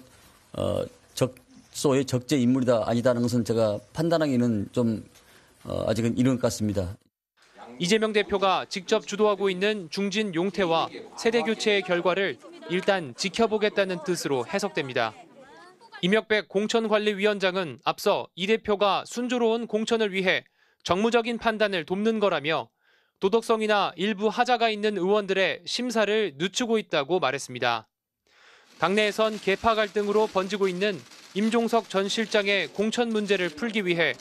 [SPEAKER 8] 소의 적재 인물이다 아니다는 것은 제가 판단하기는 좀 아직은 이른 것 같습니다.
[SPEAKER 6] 이재명 대표가 직접 주도하고 있는 중진 용태와 세대 교체의 결과를 일단 지켜보겠다는 뜻으로 해석됩니다. 임혁백 공천관리위원장은 앞서 이 대표가 순조로운 공천을 위해 정무적인 판단을 돕는 거라며 도덕성이나 일부 하자가 있는 의원들의 심사를 늦추고 있다고 말했습니다. 당내에선 계파 갈등으로 번지고 있는 임종석 전 실장의 공천 문제를 풀기 위해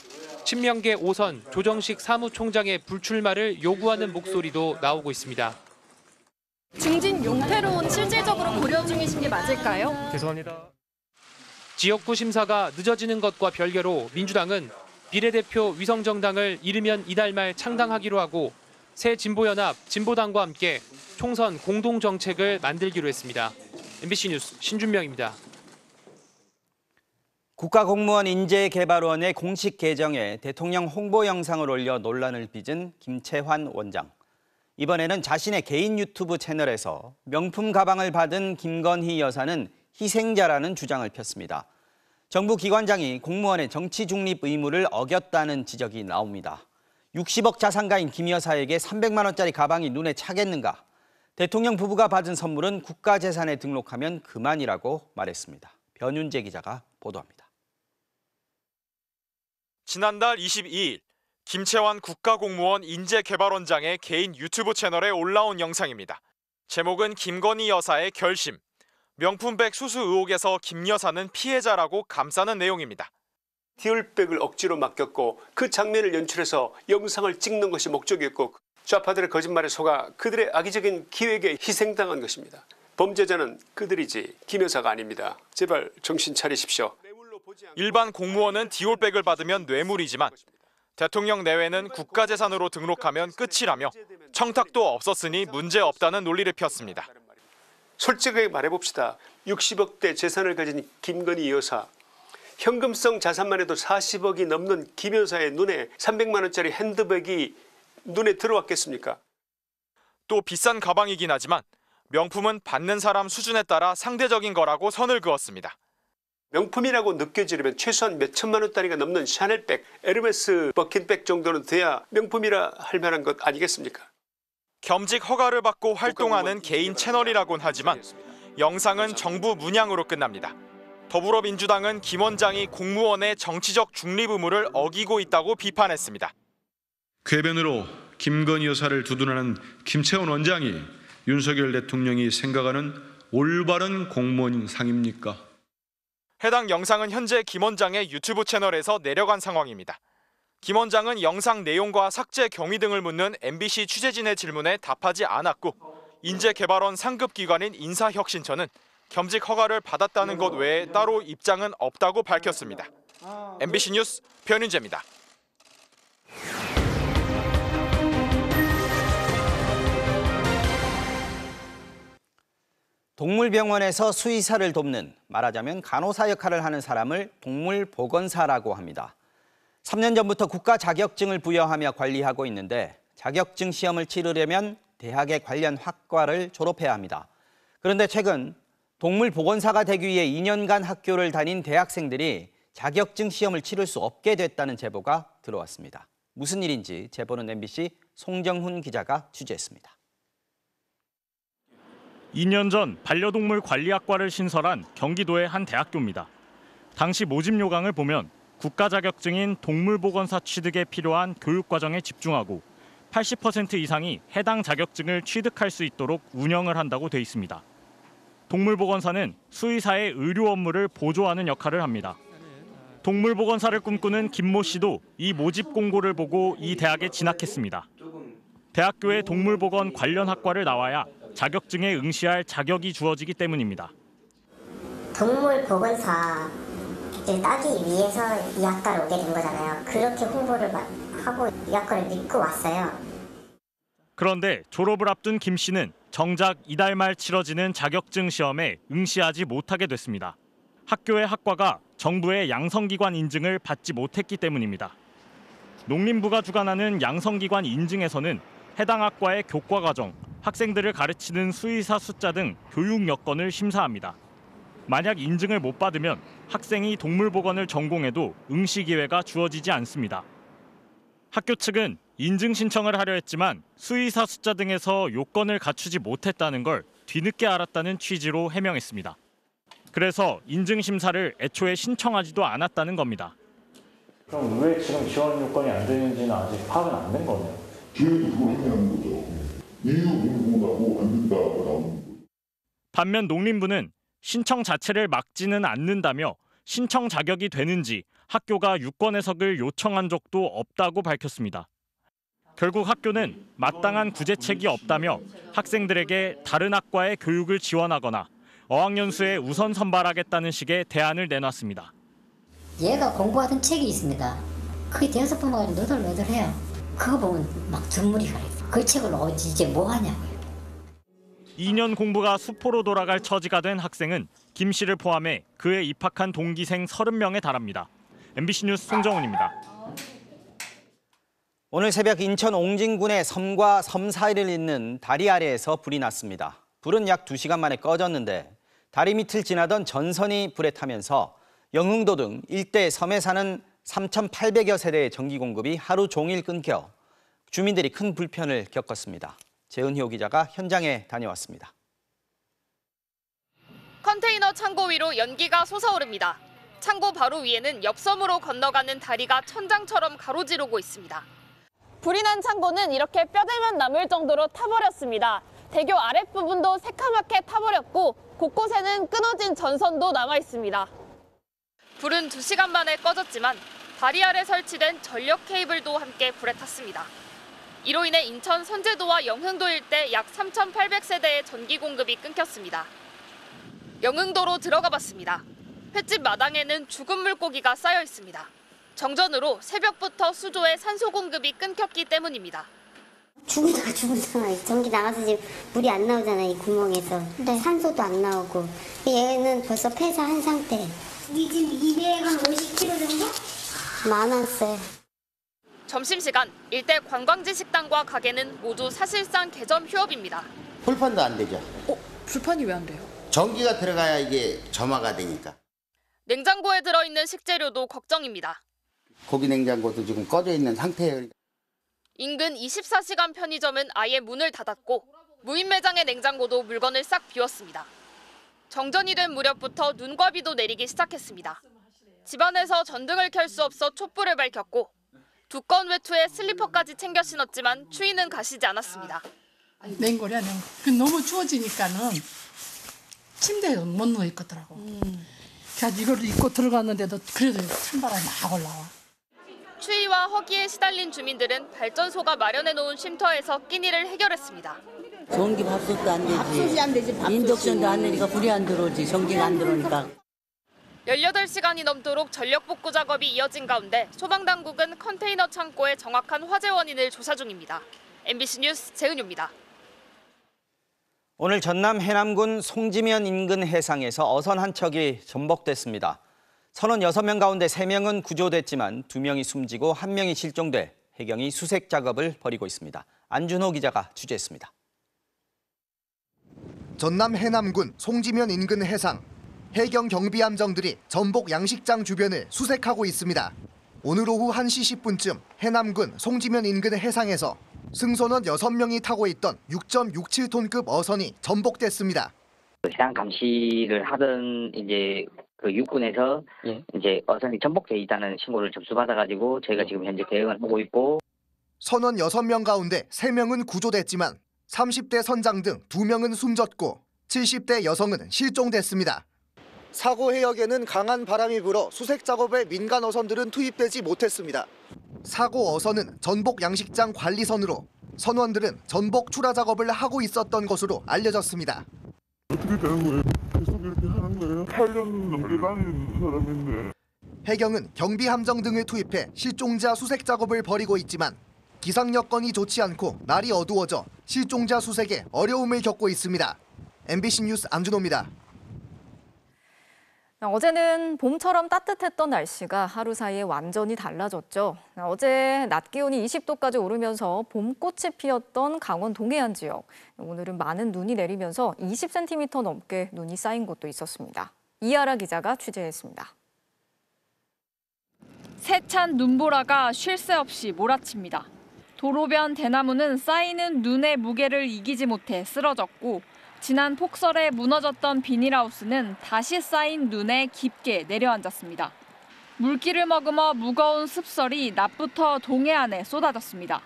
[SPEAKER 6] 친명계 5선 조정식 사무총장의 불출마를 요구하는 목소리도 나오고 있습니다.
[SPEAKER 10] 중진 용태론 실질적으로 고려 중이신 게 맞을까요?
[SPEAKER 6] 죄송합니다. 지역구 심사가 늦어지는 것과 별개로 민주당은 비례대표 위성정당을 이르면 이달 말 창당하기로 하고 새 진보연합, 진보당과 함께 총선 공동정책을 만들기로 했습니다. MBC 뉴스 신준명입니다.
[SPEAKER 1] 국가공무원 인재개발원의 공식 계정에 대통령 홍보 영상을 올려 논란을 빚은 김채환 원장. 이번에는 자신의 개인 유튜브 채널에서 명품 가방을 받은 김건희 여사는 희생자라는 주장을 폈습니다. 정부 기관장이 공무원의 정치 중립 의무를 어겼다는 지적이 나옵니다. 60억 자산가인 김 여사에게 300만 원짜리 가방이 눈에 차겠는가? 대통령 부부가 받은 선물은 국가재산에 등록하면 그만이라고 말했습니다. 변윤재 기자가 보도합니다.
[SPEAKER 27] 지난달 22일 김채환 국가공무원 인재개발원장의 개인 유튜브 채널에 올라온 영상입니다. 제목은 김건희 여사의 결심, 명품백 수수 의혹에서 김 여사는 피해자라고 감싸는 내용입니다.
[SPEAKER 28] 디올백을 억지로 맡겼고 그 장면을 연출해서 영상을 찍는 것이 목적이었고
[SPEAKER 2] 좌파들의 거짓말에 속아 그들의 악의적인 기획에 희생당한 것입니다. 범죄자는 그들이지 김 여사가 아닙니다. 제발 정신 차리십시오.
[SPEAKER 27] 일반 공무원은 디올백을 받으면 뇌물이지만 대통령 내외는 국가재산으로 등록하면 끝이라며 청탁도 없었으니 문제없다는 논리를 폈습니다.
[SPEAKER 2] 솔직하게 말해봅시다. 60억대 재산을 가진 김건희 여사, 현금성 자산만 해도 40억이 넘는 김 여사의 눈에 300만 원짜리 핸드백이 눈에 들어왔겠습니까?
[SPEAKER 27] 또 비싼 가방이긴 하지만 명품은 받는 사람 수준에 따라 상대적인 거라고 선을 그었습니다.
[SPEAKER 2] 명품이라고 느껴지려면 최소한 몇 천만 원짜리가 넘는 샤넬백, 에르메스 버킨백 정도는 돼야 명품이라 할 만한 것 아니겠습니까?
[SPEAKER 27] 겸직 허가를 받고 활동하는 개인 채널이라곤 하지만 영상은 정부 문양으로 끝납니다. 더불어민주당은 김 원장이 공무원의 정치적 중립 의무를 어기고 있다고 비판했습니다.
[SPEAKER 9] 궤변으로 김건희 여사를 두둔하는 김채원 원장이 윤석열 대통령이 생각하는 올바른 공무원상입니까?
[SPEAKER 27] 해당 영상은 현재 김 원장의 유튜브 채널에서 내려간 상황입니다. 김 원장은 영상 내용과 삭제 경위 등을 묻는 MBC 취재진의 질문에 답하지 않았고 인재개발원 상급기관인 인사혁신처는 겸직 허가를 받았다는 것 외에 따로 입장은 없다고 밝혔습니다. MBC 뉴스 변윤재입니다.
[SPEAKER 1] 동물병원에서 수의사를 돕는, 말하자면 간호사 역할을 하는 사람을 동물보건사라고 합니다. 3년 전부터 국가 자격증을 부여하며 관리하고 있는데 자격증 시험을 치르려면 대학의 관련 학과를 졸업해야 합니다. 그런데 최근 동물보건사가 되기 위해 2년간 학교를 다닌 대학생들이 자격증 시험을 치를 수 없게 됐다는 제보가 들어왔습니다. 무슨 일인지 제보는 MBC 송정훈 기자가 취재했습니다.
[SPEAKER 11] 2년 전 반려동물 관리학과를 신설한 경기도의 한 대학교입니다. 당시 모집 요강을 보면 국가 자격증인 동물보건사 취득에 필요한 교육과정에 집중하고 80% 이상이 해당 자격증을 취득할 수 있도록 운영을 한다고 돼 있습니다. 동물보건사는 수의사의 의료 업무를 보조하는 역할을 합니다. 동물보건사를 꿈꾸는 김모 씨도 이 모집 공고를 보고 이 대학에 진학했습니다. 대학교에 동물보건 관련 학과를 나와야 자격증에 응시할 자격이 주어지기 때문입니다.
[SPEAKER 20] 동물보건사 따기 위해서 이 학과를 오게 된 거잖아요. 그렇게 홍보를 하고 이 학과를 믿고 왔어요.
[SPEAKER 11] 그런데 졸업을 앞둔 김 씨는 정작 이달 말 치러지는 자격증 시험에 응시하지 못하게 됐습니다. 학교의 학과가 정부의 양성기관 인증을 받지 못했기 때문입니다. 농림부가 주관하는 양성기관 인증에서는 해당 학과의 교과과정, 학생들을 가르치는 수의사 숫자 등 교육 여건을 심사합니다. 만약 인증을 못 받으면 학생이 동물보건을 전공해도 응시 기회가 주어지지 않습니다. 학교 측은 인증 신청을 하려 했지만 수의사 숫자 등에서 요건을 갖추지 못했다는 걸 뒤늦게 알았다는 취지로 해명했습니다. 그래서 인증 심사를 애초에 신청하지도 않았다는 겁니다.
[SPEAKER 12] 그럼 왜 지금 지원 요건이 안 되는지는 아직 파악은 안 된 거네요.
[SPEAKER 14] 뒤에도 그걸 확인하는 거죠. 이유 공고나고 안 된다고 나오는 거죠.
[SPEAKER 11] 반면 농림부는 신청 자체를 막지는 않는다며 신청 자격이 되는지 학교가 유권 해석을 요청한 적도 없다고 밝혔습니다. 결국 학교는 마땅한 구제책이 없다며 학생들에게 다른 학과의 교육을 지원하거나 어학연수에 우선 선발하겠다는 식의 대안을 내놨습니다.
[SPEAKER 15] 얘가 공부하던 책이 있습니다. 그게 대여섯 번 가지고 너덜너덜해요. 그거 보면 막 눈물이 가요. 그 책을 이제 뭐 하냐고요.
[SPEAKER 11] 2년 공부가 수포로 돌아갈 처지가 된 학생은 김 씨를 포함해 그에 입학한 동기생 30명에 달합니다. MBC 뉴스 송정훈입니다.
[SPEAKER 1] 오늘 새벽 인천 옹진군의 섬과 섬 사이를 잇는 다리 아래에서 불이 났습니다. 불은 약 2시간 만에 꺼졌는데 다리 밑을 지나던 전선이 불에 타면서 영흥도 등 일대 섬에 사는 3,800여 세대의 전기 공급이 하루 종일 끊겨 주민들이 큰 불편을 겪었습니다. 재은희호 기자가 현장에 다녀왔습니다.
[SPEAKER 10] 컨테이너 창고 위로 연기가 솟아오릅니다. 창고 바로 위에는 옆섬으로 건너가는 다리가 천장처럼 가로지르고 있습니다. 불이 난 창고는 이렇게 뼈대만 남을 정도로 타버렸습니다. 대교 아랫부분도 새카맣게 타버렸고 곳곳에는 끊어진 전선도 남아 있습니다. 불은 2시간 만에 꺼졌지만 다리 아래 설치된 전력 케이블도 함께 불에 탔습니다. 이로 인해 인천 선제도와 영흥도 일대 약 3,800세대의 전기 공급이 끊겼습니다. 영흥도로 들어가 봤습니다. 횟집 마당에는 죽은 물고기가 쌓여 있습니다. 정전으로 새벽부터 수조에 산소 공급이 끊겼기 때문입니다.
[SPEAKER 20] 죽은다가 전기 나가서 지금 물이 안 나오잖아요, 이 구멍에서. 산소도 안 나오고. 얘는 벌써 폐사한 상태. 이 지금 250kg 정도? 많았어요.
[SPEAKER 10] 점심시간 일대 관광지 식당과 가게는 모두 사실상 개점 휴업입니다.
[SPEAKER 5] 불판도 안 되죠.
[SPEAKER 10] 불판이 왜 안 돼요?
[SPEAKER 5] 전기가 들어가야 이게 점화가 되니까.
[SPEAKER 10] 냉장고에 들어있는 식재료도 걱정입니다.
[SPEAKER 5] 고기 냉장고도 지금 꺼져 있는 상태예요.
[SPEAKER 10] 인근 24시간 편의점은 아예 문을 닫았고 무인 매장의 냉장고도 물건을 싹 비웠습니다. 정전이 된 무렵부터 눈과 비도 내리기 시작했습니다. 집안에서 전등을 켤 수 없어 촛불을 밝혔고 두꺼운 외투에 슬리퍼까지 챙겨 신었지만 추위는 가시지 않았습니다.
[SPEAKER 16] 냉골이야, 냉골. 너무 추워지니까는 침대에 못 누워 있거더라고. 그래서 이걸 입고 들어갔는데도 그래도 찬바람이 막 올라와.
[SPEAKER 10] 추위와 허기에 시달린 주민들은 발전소가 마련해놓은 쉼터에서 끼니를 해결했습니다.
[SPEAKER 17] 전기 밥솥도 안 되지.
[SPEAKER 16] 밥솥이 안 되지, 밥솥이.
[SPEAKER 17] 인덕션도 안 되니까 불이 안 들어오지. 전기가 안 들어오니까.
[SPEAKER 10] 18시간이 넘도록 전력 복구 작업이 이어진 가운데 소방당국은 컨테이너 창고의 정확한 화재 원인을 조사 중입니다. MBC 뉴스 재은유입니다.
[SPEAKER 1] 오늘 전남 해남군 송지면 인근 해상에서 어선 한 척이 전복됐습니다. 선원 6명 가운데 3명은 구조됐지만 2명이 숨지고 1명이 실종돼 해경이 수색 작업을 벌이고 있습니다. 안준호 기자가 취재했습니다.
[SPEAKER 18] 전남 해남군 송지면 인근 해상. 해경 경비함정들이 전복 양식장 주변을 수색하고 있습니다. 오늘 오후 1시 10분쯤 해남군 송지면 인근 해상에서 승선원 6명이 타고 있던 6.67톤급 어선이 전복됐습니다.
[SPEAKER 19] 해상 감시를 하던 이제 그 육군에서 이제 어선이 전복돼 있다는 신고를 접수받아가지고 저희가 지금 현재 대응을 하고 있고.
[SPEAKER 18] 선원 6명 가운데 3명은 구조됐지만 30대 선장 등 2명은 숨졌고 70대 여성은 실종됐습니다. 사고 해역에는 강한 바람이 불어 수색 작업에 민간 어선들은 투입되지 못했습니다. 사고 어선은 전복 양식장 관리선으로 선원들은 전복 출하 작업을 하고 있었던 것으로 알려졌습니다.
[SPEAKER 14] 어떻게 되는 거예요? 계속 이렇게 하는 거예요? 8년 넘게 다니는 사람인데.
[SPEAKER 18] 해경은 경비 함정 등을 투입해 실종자 수색 작업을 벌이고 있지만 기상 여건이 좋지 않고 날이 어두워져 실종자 수색에 어려움을 겪고 있습니다. MBC 뉴스 안준호입니다.
[SPEAKER 13] 어제는 봄처럼 따뜻했던 날씨가 하루 사이에 완전히 달라졌죠. 어제 낮 기온이 20도까지 오르면서 봄꽃이 피었던 강원 동해안 지역. 오늘은 많은 눈이 내리면서 20cm 넘게 눈이 쌓인 곳도 있었습니다. 이하라 기자가 취재했습니다.
[SPEAKER 21] 세찬 눈보라가 쉴 새 없이 몰아칩니다. 도로변 대나무는 쌓이는 눈의 무게를 이기지 못해 쓰러졌고 지난 폭설에 무너졌던 비닐하우스는 다시 쌓인 눈에 깊게 내려앉았습니다. 물기를 머금어 무거운 습설이 낮부터 동해안에 쏟아졌습니다.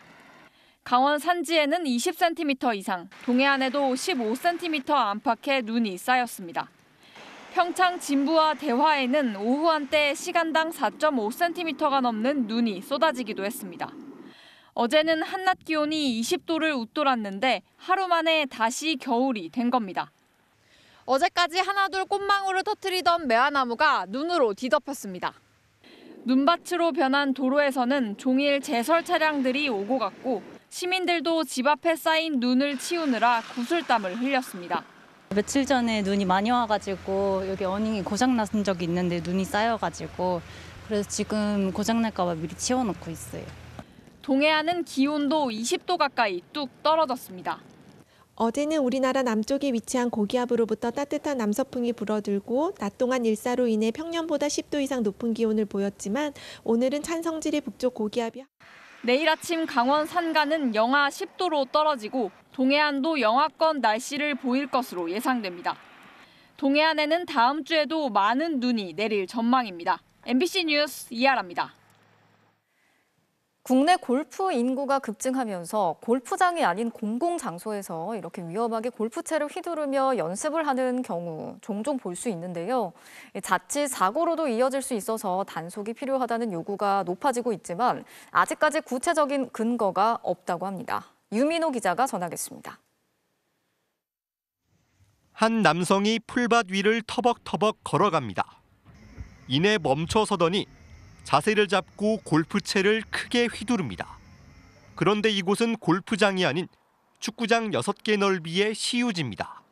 [SPEAKER 21] 강원 산지에는 20cm 이상, 동해안에도 15cm 안팎의 눈이 쌓였습니다. 평창 진부와 대화에는 오후 한때 시간당 4.5cm가 넘는 눈이 쏟아지기도 했습니다. 어제는 한낮 기온이 20도를 웃돌았는데 하루 만에 다시 겨울이 된 겁니다.
[SPEAKER 10] 어제까지 하나둘 꽃망울을 터뜨리던 매화나무가 눈으로 뒤덮였습니다.
[SPEAKER 21] 눈밭으로 변한 도로에서는 종일 제설 차량들이 오고 갔고 시민들도 집 앞에 쌓인 눈을 치우느라 구슬땀을 흘렸습니다.
[SPEAKER 22] 며칠 전에 눈이 많이 와가지고 여기 어닝이 고장난 적이 있는데 눈이 쌓여가지고 그래서 지금 고장날까 봐 미리 치워놓고 있어요.
[SPEAKER 21] 동해안은 기온도 20도 가까이 뚝 떨어졌습니다.
[SPEAKER 28] 어제는 우리나라 남쪽에 위치한 고기압으로부터 따뜻한 남서풍이 불어들고 낮 동안 일사로 인해 평년보다 10도 이상 높은 기온을 보였지만 오늘은 찬성질의 북쪽 고기압이
[SPEAKER 21] 내일 아침 강원 산간은 영하 10도로 떨어지고 동해안도 영하권 날씨를 보일 것으로 예상됩니다. 동해안에는 다음 주에도 많은 눈이 내릴 전망입니다. MBC 뉴스 이하라입니다.
[SPEAKER 13] 국내 골프 인구가 급증하면서 골프장이 아닌 공공장소에서 이렇게 위험하게 골프채를 휘두르며 연습을 하는 경우 종종 볼 수 있는데요. 자칫 사고로도 이어질 수 있어서 단속이 필요하다는 요구가 높아지고 있지만 아직까지 구체적인 근거가 없다고 합니다. 유민호 기자가 전하겠습니다.
[SPEAKER 3] 한 남성이 풀밭 위를 터벅터벅 걸어갑니다. 이내 멈춰서더니 자세를 잡고 골프채를 크게 휘두릅니다. 그런데 이곳은 골프장이 아닌 축구장 6개 넓이의 시유지입니다.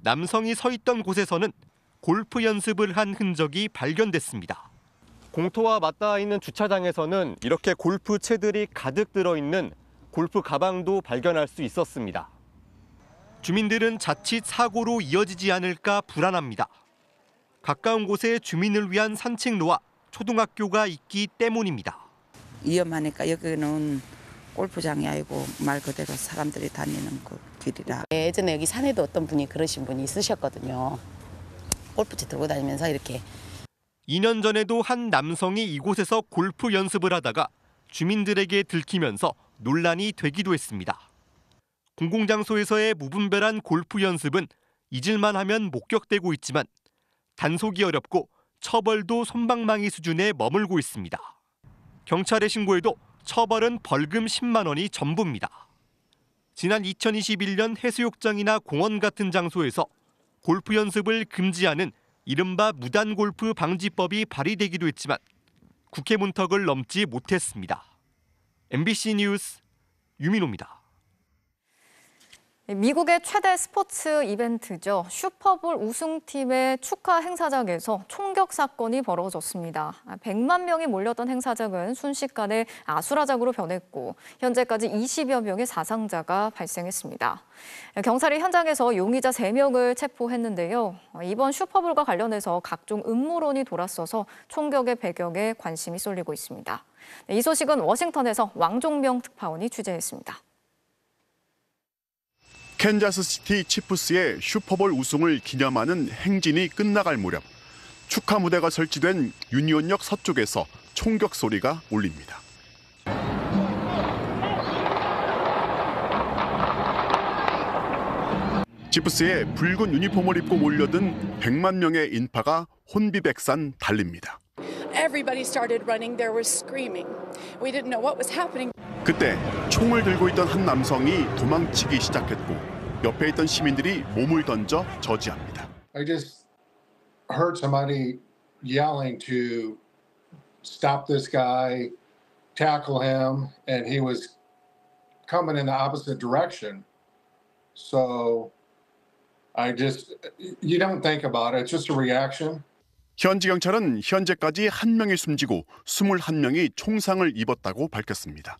[SPEAKER 3] 남성이 서 있던 곳에서는 골프 연습을 한 흔적이 발견됐습니다.
[SPEAKER 4] 공터와 맞닿아 있는 주차장에서는 이렇게 골프채들이 가득 들어있는 골프 가방도 발견할 수 있었습니다.
[SPEAKER 3] 주민들은 자칫 사고로 이어지지 않을까 불안합니다. 가까운 곳에 주민을 위한 산책로와 초등학교가 있기 때문입니다.
[SPEAKER 7] 위험하니까 여기는 골프장이 아니고 말 그대로 사람들이 다니는 그 길이라.
[SPEAKER 8] 예전에 여기 산에도 어떤 분이 그러신 분이 있으셨거든요. 골프채 들고 다니면서 이렇게.
[SPEAKER 3] 2년 전에도 한 남성이 이곳에서 골프 연습을 하다가 주민들에게 들키면서 논란이 되기도 했습니다. 공공장소에서의 무분별한 골프 연습은 잊을만 하면 목격되고 있지만 단속이 어렵고 처벌도 솜방망이 수준에 머물고 있습니다. 경찰에 신고해도 처벌은 벌금 10만 원이 전부입니다. 지난 2021년 해수욕장이나 공원 같은 장소에서 골프 연습을 금지하는 이른바 무단골프 방지법이 발의되기도 했지만 국회 문턱을 넘지 못했습니다. MBC 뉴스 유민호입니다.
[SPEAKER 13] 미국의 최대 스포츠 이벤트죠. 슈퍼볼 우승팀의 축하 행사장에서 총격 사건이 벌어졌습니다. 100만 명이 몰렸던 행사장은 순식간에 아수라장으로 변했고 현재까지 20여 명의 사상자가 발생했습니다. 경찰이 현장에서 용의자 3명을 체포했는데요. 이번 슈퍼볼과 관련해서 각종 음모론이 돌았어서 총격의 배경에 관심이 쏠리고 있습니다. 이 소식은 워싱턴에서 왕종명 특파원이 취재했습니다.
[SPEAKER 23] 캔자스시티 치프스의 슈퍼볼 우승을 기념하는 행진이 끝나갈 무렵 축하 무대가 설치된 유니온역 서쪽에서 총격 소리가 울립니다. 치프스에 붉은 유니폼을 입고 몰려든 100만 명의 인파가 혼비백산 달립니다.
[SPEAKER 24] Everybody started running. There was screaming. We didn't know what was happening.
[SPEAKER 23] 그때 총을 들고 있던 한 남성이 도망치기 시작했고 옆에 있던 시민들이 몸을 던져 저지합니다.
[SPEAKER 25] I just heard somebody yelling to stop this guy, tackle him, and he was coming in the opposite direction. So you don't think about it. It's just a reaction.
[SPEAKER 23] 현지 경찰은 현재까지 1명이 숨지고 21명이 총상을 입었다고 밝혔습니다.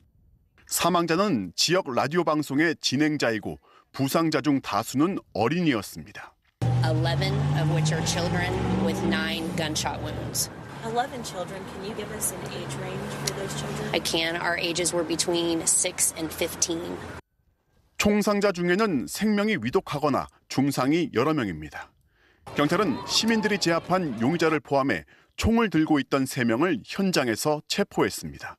[SPEAKER 23] 사망자는 지역 라디오 방송의 진행자이고 부상자 중 다수는 어린이였습니다.
[SPEAKER 26] 11 of which are children with 9 gunshot wounds.
[SPEAKER 29] 11 children. Can you give us an age range for those children?
[SPEAKER 26] I can. Our ages were between 6 and 15.
[SPEAKER 23] 총상자 중에는 생명이 위독하거나 중상이 여러 명입니다. 경찰은 시민들이 제압한 용의자를 포함해 총을 들고 있던 3명을 현장에서 체포했습니다.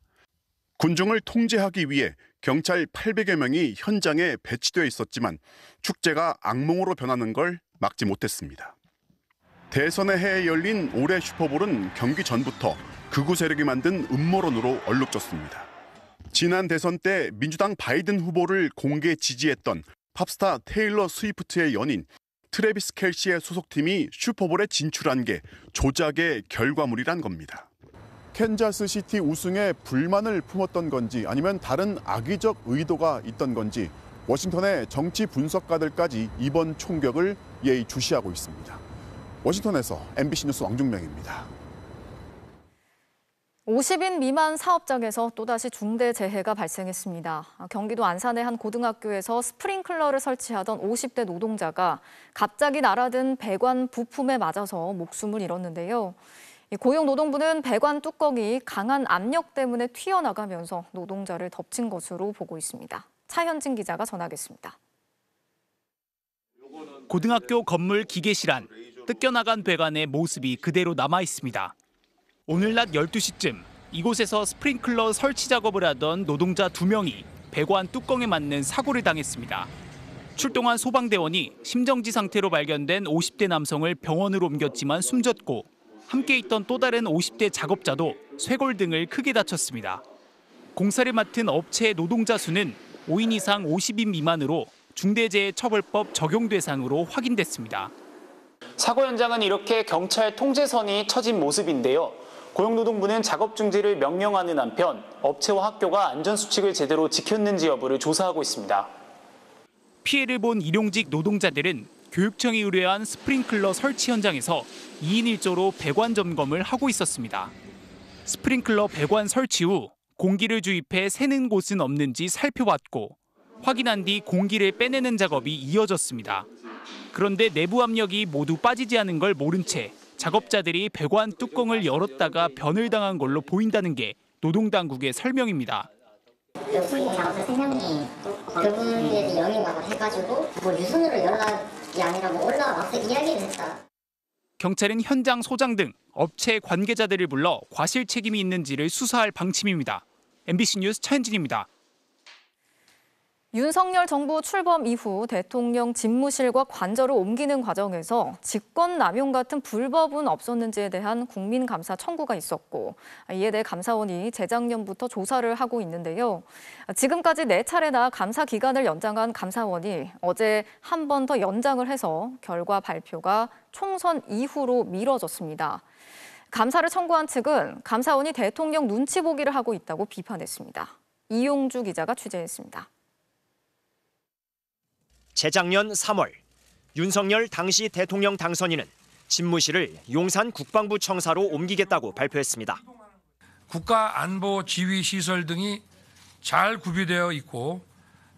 [SPEAKER 23] 군중을 통제하기 위해 경찰 800여 명이 현장에 배치되어 있었지만 축제가 악몽으로 변하는 걸 막지 못했습니다. 대선의 해에 열린 올해 슈퍼볼은 경기 전부터 극우 세력이 만든 음모론으로 얼룩졌습니다. 지난 대선 때 민주당 바이든 후보를 공개 지지했던 팝스타 테일러 스위프트의 연인 트래비스 켈시의 소속팀이 슈퍼볼에 진출한 게 조작의 결과물이란 겁니다. 캔자스시티 우승에 불만을 품었던 건지 아니면 다른 악의적 의도가 있던 건지 워싱턴의 정치 분석가들까지 이번 총격을 예의주시하고 있습니다. 워싱턴에서 MBC 뉴스 왕중명입니다.
[SPEAKER 13] 50인 미만 사업장에서 또다시 중대 재해가 발생했습니다. 경기도 안산의 한 고등학교에서 스프링클러를 설치하던 50대 노동자가 갑자기 날아든 배관 부품에 맞아서 목숨을 잃었는데요. 고용노동부는 배관 뚜껑이 강한 압력 때문에 튀어나가면서 노동자를 덮친 것으로 보고 있습니다. 차현진 기자가 전하겠습니다.
[SPEAKER 30] 고등학교 건물 기계실 안 뜯겨나간 배관의 모습이 그대로 남아 있습니다. 오늘 낮 12시쯤 이곳에서 스프링클러 설치 작업을 하던 노동자 2명이 배관 뚜껑에 맞는 사고를 당했습니다. 출동한 소방대원이 심정지 상태로 발견된 50대 남성을 병원으로 옮겼지만 숨졌고 함께 있던 또 다른 50대 작업자도 쇄골 등을 크게 다쳤습니다. 공사를 맡은 업체의 노동자 수는 5인 이상 50인 미만으로 중대재해처벌법 적용 대상으로 확인됐습니다.
[SPEAKER 2] 사고 현장은 이렇게 경찰 통제선이 쳐진 모습인데요. 고용노동부는 작업 중지를 명령하는 한편 업체와 학교가 안전수칙을 제대로 지켰는지 여부를 조사하고 있습니다.
[SPEAKER 30] 피해를 본 일용직 노동자들은 교육청이 의뢰한 스프링클러 설치 현장에서 2인 1조로 배관 점검을 하고 있었습니다. 스프링클러 배관 설치 후 공기를 주입해 새는 곳은 없는지 살펴봤고 확인한 뒤 공기를 빼내는 작업이 이어졌습니다. 그런데 내부 압력이 모두 빠지지 않은 걸 모른 채 작업자들이 배관 뚜껑을 열었다가 변을 당한 걸로 보인다는 게 노동당국의 설명입니다.
[SPEAKER 5] 후임 작업자 3명이 그분들이 영입하고 해가지고 유선으로 연락이 아니라 올라와서 이야기를 했다.
[SPEAKER 30] 경찰은 현장 소장 등 업체 관계자들을 불러 과실 책임이 있는지를 수사할 방침입니다. MBC 뉴스 차현진입니다.
[SPEAKER 13] 윤석열 정부 출범 이후 대통령 집무실과 관저를 옮기는 과정에서 직권남용 같은 불법은 없었는지에 대한 국민감사 청구가 있었고 이에 대해 감사원이 재작년부터 조사를 하고 있는데요. 지금까지 4차례나 감사 기간을 연장한 감사원이 어제 한 번 더 연장을 해서 결과 발표가 총선 이후로 미뤄졌습니다. 감사를 청구한 측은 감사원이 대통령 눈치 보기를 하고 있다고 비판했습니다. 이용주 기자가 취재했습니다.
[SPEAKER 6] 재작년 3월 윤석열 당시 대통령 당선인은 집무실을 용산 국방부 청사로 옮기겠다고 발표했습니다.
[SPEAKER 9] 국가안보지휘시설 등이 잘 구비되어 있고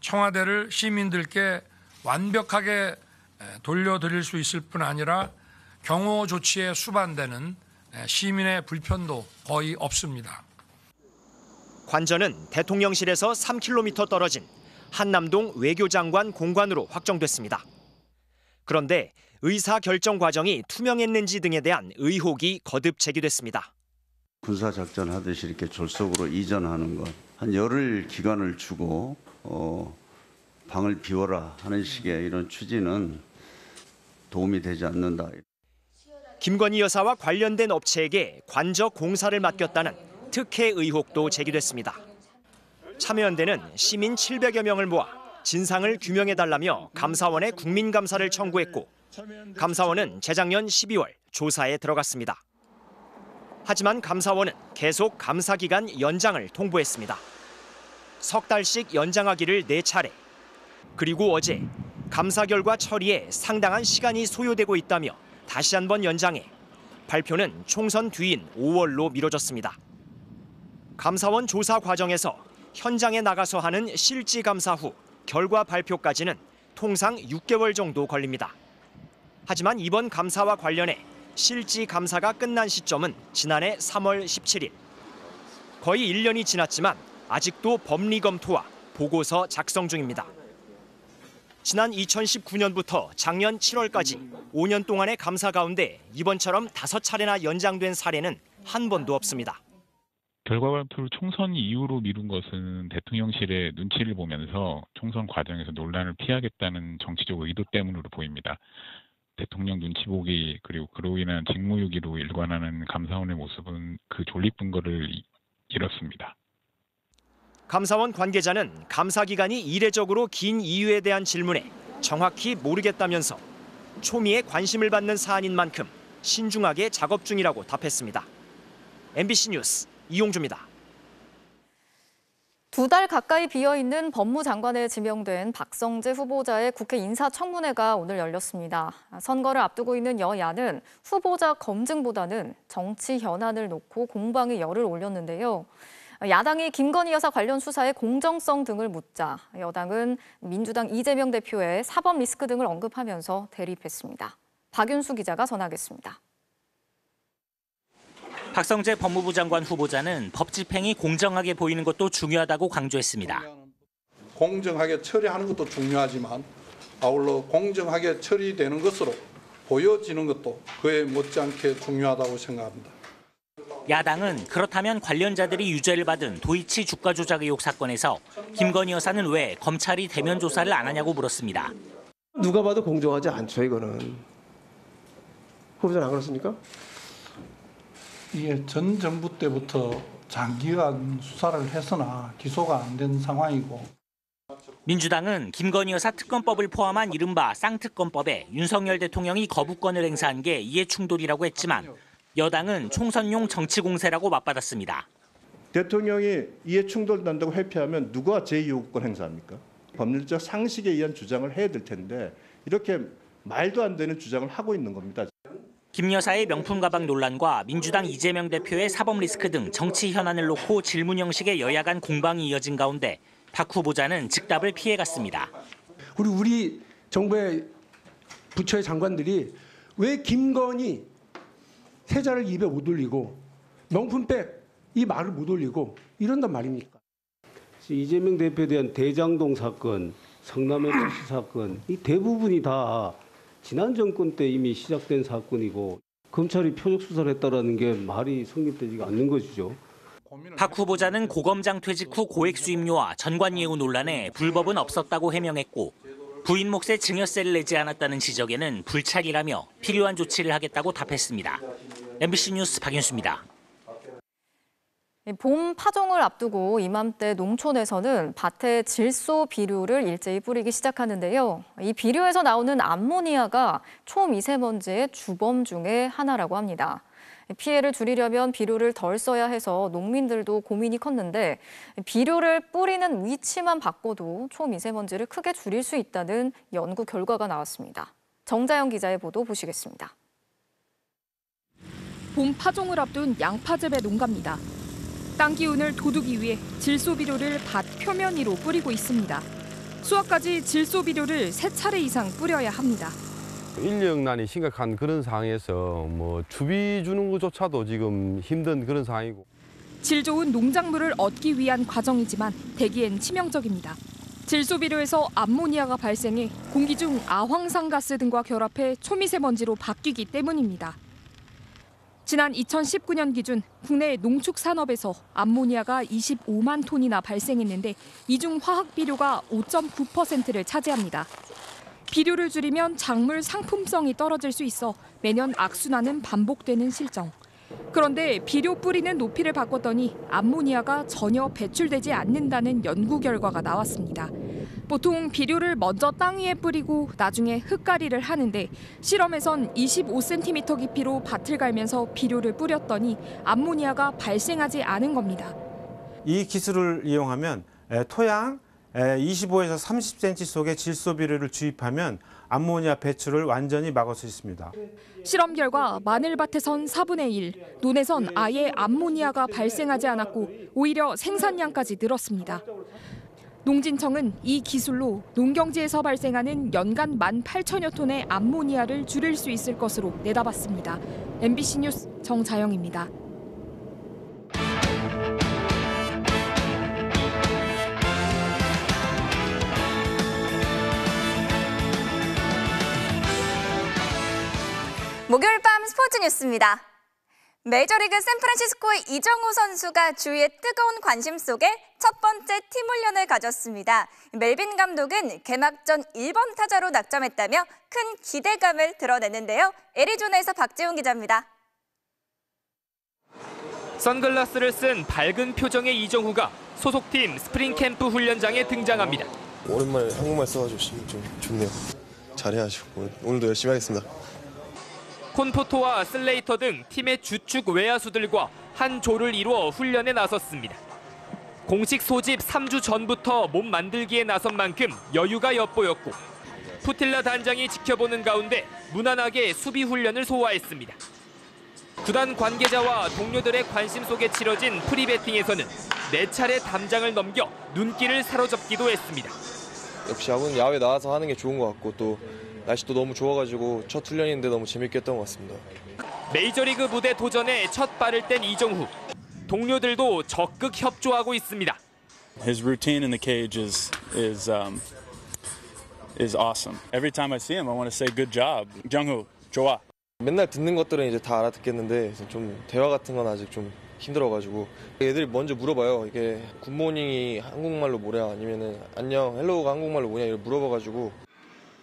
[SPEAKER 9] 청와대를 시민들께 완벽하게 돌려드릴 수 있을 뿐 아니라 경호 조치에 수반되는 시민의 불편도 거의 없습니다.
[SPEAKER 6] 관저는 대통령실에서 3km 떨어진 한남동 외교장관 공관으로 확정됐습니다. 그런데 의사결정 과정이 투명했는지 등에 대한 의혹이 거듭 제기됐습니다.
[SPEAKER 11] 군사작전 하듯이 이렇게 졸속으로 이전하는 것, 한 열흘 기간을 주고 방을 비워라 하는 식의 이런 추진은 도움이 되지 않는다.
[SPEAKER 6] 김건희 여사와 관련된 업체에게 관저 공사를 맡겼다는 특혜 의혹도 제기됐습니다. 참여연대는 시민 700여 명을 모아 진상을 규명해달라며 감사원에 국민감사를 청구했고 감사원은 재작년 12월 조사에 들어갔습니다. 하지만 감사원은 계속 감사 기간 연장을 통보했습니다. 석 달씩 연장하기를 4차례. 그리고 어제 감사 결과 처리에 상당한 시간이 소요되고 있다며 다시 한번 연장해 발표는 총선 뒤인 5월로 미뤄졌습니다. 감사원 조사 과정에서 현장에 나가서 하는 실지 감사 후 결과 발표까지는 통상 6개월 정도 걸립니다. 하지만 이번 감사와 관련해 실지 감사가 끝난 시점은 지난해 3월 17일. 거의 1년이 지났지만 아직도 법리 검토와 보고서 작성 중입니다. 지난 2019년부터 작년 7월까지 5년 동안의 감사 가운데 이번처럼 5차례나 연장된 사례는 한 번도 없습니다.
[SPEAKER 12] 결과 발표를 총선 이후로 미룬 것은 대통령실의 눈치를 보면서 총선 과정에서 논란을 피하겠다는 정치적 의도 때문으로 보입니다. 대통령 눈치 보기 그리고 그로 인한 직무유기로 일관하는 감사원의 모습은 그 존립근거를 잃었습니다.
[SPEAKER 6] 감사원 관계자는 감사 기간이 이례적으로 긴 이유에 대한 질문에 정확히 모르겠다면서 초미에 관심을 받는 사안인 만큼 신중하게 작업 중이라고 답했습니다. MBC 뉴스 이용주입니다.
[SPEAKER 13] 2달 가까이 비어있는 법무장관에 지명된 박성재 후보자의 국회 인사청문회가 오늘 열렸습니다. 선거를 앞두고 있는 여야는 후보자 검증보다는 정치 현안을 놓고 공방에 열을 올렸는데요. 야당이 김건희 여사 관련 수사의 공정성 등을 묻자 여당은 민주당 이재명 대표의 사법 리스크 등을 언급하면서 대립했습니다. 박윤수 기자가 전하겠습니다.
[SPEAKER 15] 박성재 법무부 장관 후보자는 법 집행이 공정하게 보이는 것도 중요하다고 강조했습니다.
[SPEAKER 16] 공정하게 처리하는 것도 중요하지만 아울러 공정하게 처리되는 것으로 보여지는 것도 그에 못지않게 중요하다고 생각합니다.
[SPEAKER 15] 야당은 그렇다면 관련자들이 유죄를 받은 도이치 주가 조작 의혹 사건에서 김건희 여사는 왜 검찰이 대면 조사를 안 하냐고 물었습니다.
[SPEAKER 1] 누가 봐도 공정하지 않죠, 이거는. 후보자는 안 그렇습니까?
[SPEAKER 16] 이게 전 정부 때부터 장기간 수사를 해서나 기소가 안 된 상황이고.
[SPEAKER 15] 민주당은 김건희 여사 특검법을 포함한 이른바 쌍특검법에 윤석열 대통령이 거부권을 행사한 게 이해 충돌이라고 했지만 여당은 총선용 정치 공세라고 맞받았습니다.
[SPEAKER 10] 대통령이 이해 충돌 난다고 회피하면 누가 제2요구권 행사합니까? 법률적 상식에 의한 주장을 해야 될 텐데 이렇게 말도 안 되는 주장을 하고 있는 겁니다.
[SPEAKER 15] 김 여사의 명품 가방 논란과 민주당 이재명 대표의 사법 리스크 등 정치 현안을 놓고 질문 형식의 여야 간 공방이 이어진 가운데 박 후보자는 즉답을 피해갔습니다.
[SPEAKER 1] 우리 정부의 부처의 장관들이 왜 김건희 세자를 입에 못 올리고 명품백 이 말을 못 올리고 이런단 말입니까?
[SPEAKER 14] 이재명 대표에 대한 대장동 사건, 성남의 토시 사건 이 대부분이 다 지난 정권 때 이미 시작된 사건이고 검찰이 표적 수사를 했다라는 게 말이 성립되지가 않는 것이죠.
[SPEAKER 15] 박 후보자는 고검장 퇴직 후 고액 수임료와 전관 예우 논란에 불법은 없었다고 해명했고 부인 몫에 증여세를 내지 않았다는 지적에는 불찰이라며 필요한 조치를 하겠다고 답했습니다. MBC 뉴스 박윤수입니다.
[SPEAKER 13] 봄 파종을 앞두고 이맘때 농촌에서는 밭에 질소 비료를 일제히 뿌리기 시작하는데요. 이 비료에서 나오는 암모니아가 초미세먼지의 주범 중에 하나라고 합니다. 피해를 줄이려면 비료를 덜 써야 해서 농민들도 고민이 컸는데 비료를 뿌리는 위치만 바꿔도 초미세먼지를 크게 줄일 수 있다는 연구 결과가 나왔습니다. 정자영 기자의 보도 보시겠습니다.
[SPEAKER 21] 봄 파종을 앞둔 양파재배 농가입니다. 땅 기운을 돋우기 위해 질소 비료를 밭 표면 위로 뿌리고 있습니다. 수확까지 질소 비료를 3차례 이상 뿌려야 합니다.
[SPEAKER 17] 인력난이 심각한 그런 상황에서 주비 주는 것조차도 지금 힘든 그런 상황이고.
[SPEAKER 21] 질 좋은 농작물을 얻기 위한 과정이지만 대기엔 치명적입니다. 질소 비료에서 암모니아가 발생해 공기 중 아황산가스 등과 결합해 초미세먼지로 바뀌기 때문입니다. 지난 2019년 기준 국내 농축산업에서 암모니아가 25만 톤이나 발생했는데 이 중 화학 비료가 5.9%를 차지합니다. 비료를 줄이면 작물 상품성이 떨어질 수 있어 매년 악순환은 반복되는 실정. 그런데 비료 뿌리는 높이를 바꿨더니 암모니아가 전혀 배출되지 않는다는 연구 결과가 나왔습니다. 보통 비료를 먼저 땅 위에 뿌리고 나중에 흙가리를 하는데 실험에선 25cm 깊이로 밭을 갈면서 비료를 뿌렸더니 암모니아가 발생하지 않은 겁니다.
[SPEAKER 18] 이 기술을 이용하면 토양 25에서 30cm 속에 질소 비료를 주입하면 암모니아 배출을 완전히 막을 수 있습니다.
[SPEAKER 21] 실험 결과 마늘밭에선 4분의 1, 논에선 아예 암모니아가 발생하지 않았고 오히려 생산량까지 늘었습니다. 농진청은 이 기술로 농경지에서 발생하는 연간 18,000여 톤의 암모니아를 줄일 수 있을 것으로 내다봤습니다. MBC 뉴스 정자영입니다.
[SPEAKER 19] 목요일 밤 스포츠 뉴스입니다. 메이저리그 샌프란시스코의 이정후 선수가 주위의 뜨거운 관심 속에 첫 번째 팀 훈련을 가졌습니다. 멜빈 감독은 개막전 1번 타자로 낙점했다며 큰 기대감을 드러냈는데요. 애리조나에서 박지훈 기자입니다.
[SPEAKER 20] 선글라스를 쓴 밝은 표정의 이정후가 소속팀 스프링 캠프 훈련장에 등장합니다.
[SPEAKER 22] 오랜만에 한국말 써가지고 좀 좋네요. 잘해야죠. 오늘도 열심히 하겠습니다.
[SPEAKER 20] 콘포토와 슬레이터 등 팀의 주축 외야수들과 한 조를 이루어 훈련에 나섰습니다. 공식 소집 3주 전부터 몸 만들기에 나선 만큼 여유가 엿보였고 푸틸라 단장이 지켜보는 가운데 무난하게 수비 훈련을 소화했습니다. 구단 관계자와 동료들의 관심 속에 치러진 프리배팅에서는 4차례 담장을 넘겨 눈길을 사로잡기도 했습니다.
[SPEAKER 22] 역시 야구는 야외 나와서 하는 게 좋은 것 같고 또 날씨도 너무 좋아가지고 첫 훈련인데 너무 재밌게 했던 것 같습니다.
[SPEAKER 20] 메이저리그 무대 도전에 첫 발을 뗀 이정후. 동료들도 적극 협조하고 있습니다.
[SPEAKER 27] His routine in the cage is awesome. Every time I see him, I want to say good job. 정후, 좋아.
[SPEAKER 22] 맨날 듣는 것들은 이제 다 알아듣겠는데 좀 대화 같은 건 아직 좀 힘들어가지고 애들이 먼저 물어봐요. 이게 굿모닝이 한국말로 뭐냐 아니면은 안녕 헬로우가 한국말로 뭐냐 이렇게 물어봐가지고.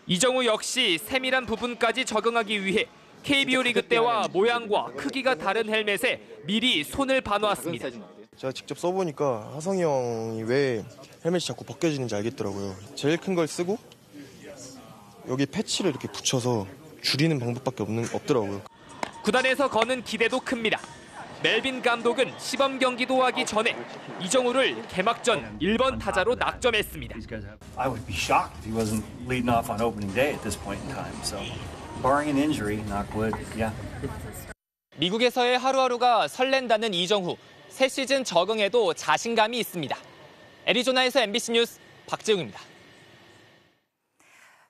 [SPEAKER 20] 이정우 역시 세밀한 부분까지 적응하기 위해 KBO 리그 때와 모양과 크기가 다른 헬멧에 미리 손을 봐놓았습니다.
[SPEAKER 22] 제가 직접 써보니까 하성이 형이 왜 헬멧이 자꾸 벗겨지는지 알겠더라고요. 제일 큰 걸 쓰고 여기 패치를 이렇게 붙여서 줄이는 방법밖에 없더라고요.
[SPEAKER 20] 구단에서 거는 기대도 큽니다. 멜빈 감독은 시범 경기도 하기 전에 이정우를 개막전 1번 타자로 낙점했습니다.
[SPEAKER 3] I would be shocked if he wasn't leading off on opening day at this point in time. So, barring an injury, knock wood, yeah.
[SPEAKER 20] 미국에서의 하루하루가 설렌다는 이정우. 새 시즌 적응에도 자신감이 있습니다. 애리조나에서 MBC 뉴스 박재웅입니다.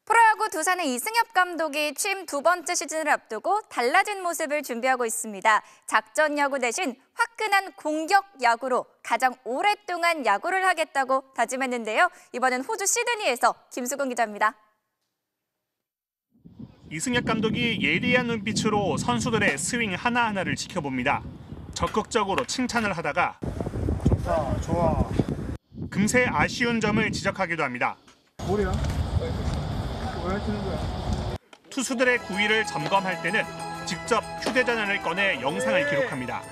[SPEAKER 19] 프로야구 두산의 이승엽 감독이 취임 2번째 시즌을 앞두고 달라진 모습을 준비하고 있습니다. 작전 야구 대신 화끈한 공격 야구로 가장 오랫동안 야구를 하겠다고 다짐했는데요. 이번엔 호주 시드니에서 김수근 기자입니다.
[SPEAKER 4] 이승엽 감독이 예리한 눈빛으로 선수들의 스윙 하나하나를 지켜봅니다. 적극적으로 칭찬을 하다가
[SPEAKER 7] 좋다, 좋아.
[SPEAKER 4] 금세 아쉬운 점을 지적하기도 합니다.
[SPEAKER 7] 뭐야? 왜 하시는 거야?
[SPEAKER 4] 투수들의 구위를 점검할 때는 직접 휴대전화를 꺼내 영상을 기록합니다.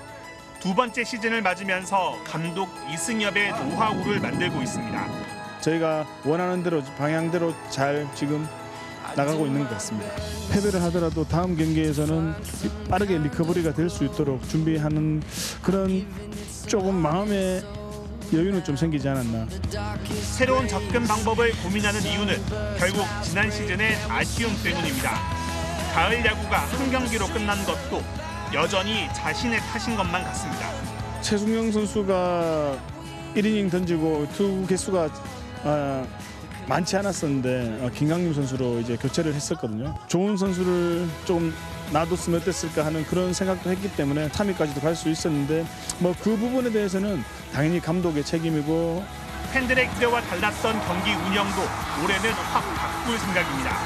[SPEAKER 4] 2번째 시즌을 맞으면서 감독 이승엽의 노하우를 만들고 있습니다.
[SPEAKER 7] 저희가 원하는 대로 방향대로 잘 지금 나가고 있는 것 같습니다. 패배를 하더라도 다음 경기에서는 빠르게 리커버리가 될 수 있도록 준비하는 그런 조금 마음의 여유는 좀 생기지 않았나.
[SPEAKER 4] 새로운 접근 방법을 고민하는 이유는 결국 지난 시즌의 아쉬움 때문입니다. 가을 야구가 한 경기로 끝난 것도 여전히 자신의 탓인 것만 같습니다.
[SPEAKER 7] 최승용 선수가 1이닝 던지고 투 개수가 많지 않았었는데 김강림 선수로 이제 교체를 했었거든요. 좋은 선수를 좀 놔뒀으면 어땠을까 하는 그런 생각도 했기 때문에 3위까지도 갈 수 있었는데 뭐 그 부분에 대해서는 당연히 감독의 책임이고
[SPEAKER 4] 팬들의 기대와 달랐던 경기 운영도 올해는 확 바꿀 생각입니다.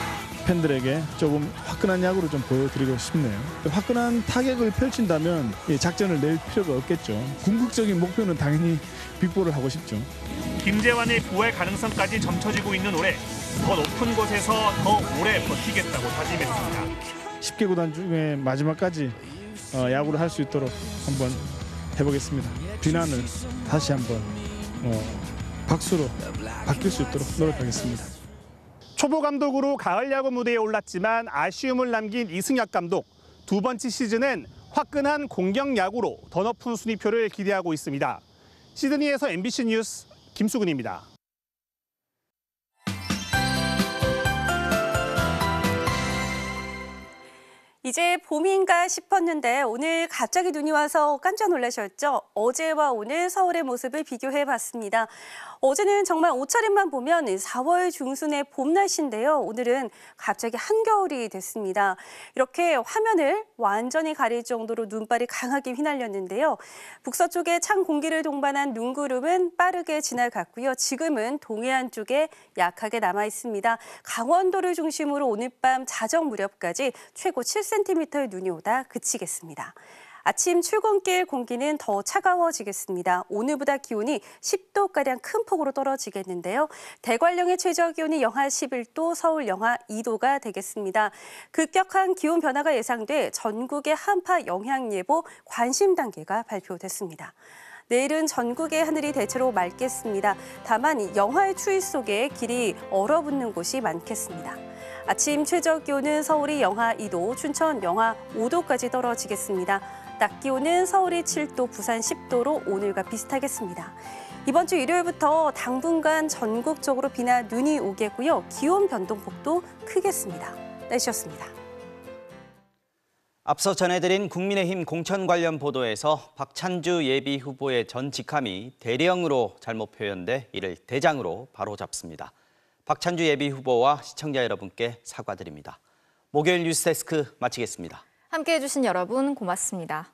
[SPEAKER 7] 팬들에게 조금 화끈한 야구를 좀 보여드리고 싶네요. 화끈한 타격을 펼친다면 작전을 낼 필요가 없겠죠. 궁극적인 목표는 당연히 빅볼을 하고 싶죠.
[SPEAKER 4] 김재환의 부활 가능성까지 점쳐지고 있는 올해 더 높은 곳에서 더 오래 버티겠다고 다짐했습니다.
[SPEAKER 7] 10개 구단 중에 마지막까지 야구를 할 수 있도록 한번 해보겠습니다. 비난을 다시 한번 박수로 바뀔 수 있도록 노력하겠습니다.
[SPEAKER 4] 초보 감독으로 가을 야구 무대에 올랐지만 아쉬움을 남긴 이승엽 감독. 2번째 시즌은 화끈한 공격 야구로 더 높은 순위표를 기대하고 있습니다. 시드니에서 MBC 뉴스 김수근입니다.
[SPEAKER 8] 이제 봄인가 싶었는데 오늘 갑자기 눈이 와서 깜짝 놀라셨죠? 어제와 오늘 서울의 모습을 비교해봤습니다. 어제는 정말 옷차림만 보면 4월 중순의 봄 날씨인데요. 오늘은 갑자기 한겨울이 됐습니다. 이렇게 화면을 완전히 가릴 정도로 눈발이 강하게 휘날렸는데요. 북서쪽에 찬 공기를 동반한 눈구름은 빠르게 지나갔고요. 지금은 동해안 쪽에 약하게 남아 있습니다. 강원도를 중심으로 오늘 밤 자정 무렵까지 최고 7cm의 눈이 오다 그치겠습니다. 아침 출근길 공기는 더 차가워지겠습니다. 오늘보다 기온이 10도가량 큰 폭으로 떨어지겠는데요. 대관령의 최저 기온이 영하 11도, 서울 영하 2도가 되겠습니다. 급격한 기온 변화가 예상돼 전국의 한파 영향 예보 관심 단계가 발표됐습니다. 내일은 전국의 하늘이 대체로 맑겠습니다. 다만 영하의 추위 속에 길이 얼어붙는 곳이 많겠습니다. 아침 최저 기온은 서울이 영하 2도, 춘천 영하 5도까지 떨어지겠습니다. 낮 기온은 서울이 7도, 부산 10도로 오늘과 비슷하겠습니다. 이번 주 일요일부터 당분간 전국적으로 비나 눈이 오겠고요. 기온 변동폭도 크겠습니다. 날씨였습니다.
[SPEAKER 23] 앞서 전해드린 국민의힘 공천 관련 보도에서 박찬주 예비 후보의 전 직함이 대령으로 잘못 표현돼 이를 대장으로 바로잡습니다. 박찬주 예비 후보와 시청자 여러분께 사과드립니다. 목요일 뉴스데스크 마치겠습니다.
[SPEAKER 13] 함께해 주신 여러분 고맙습니다.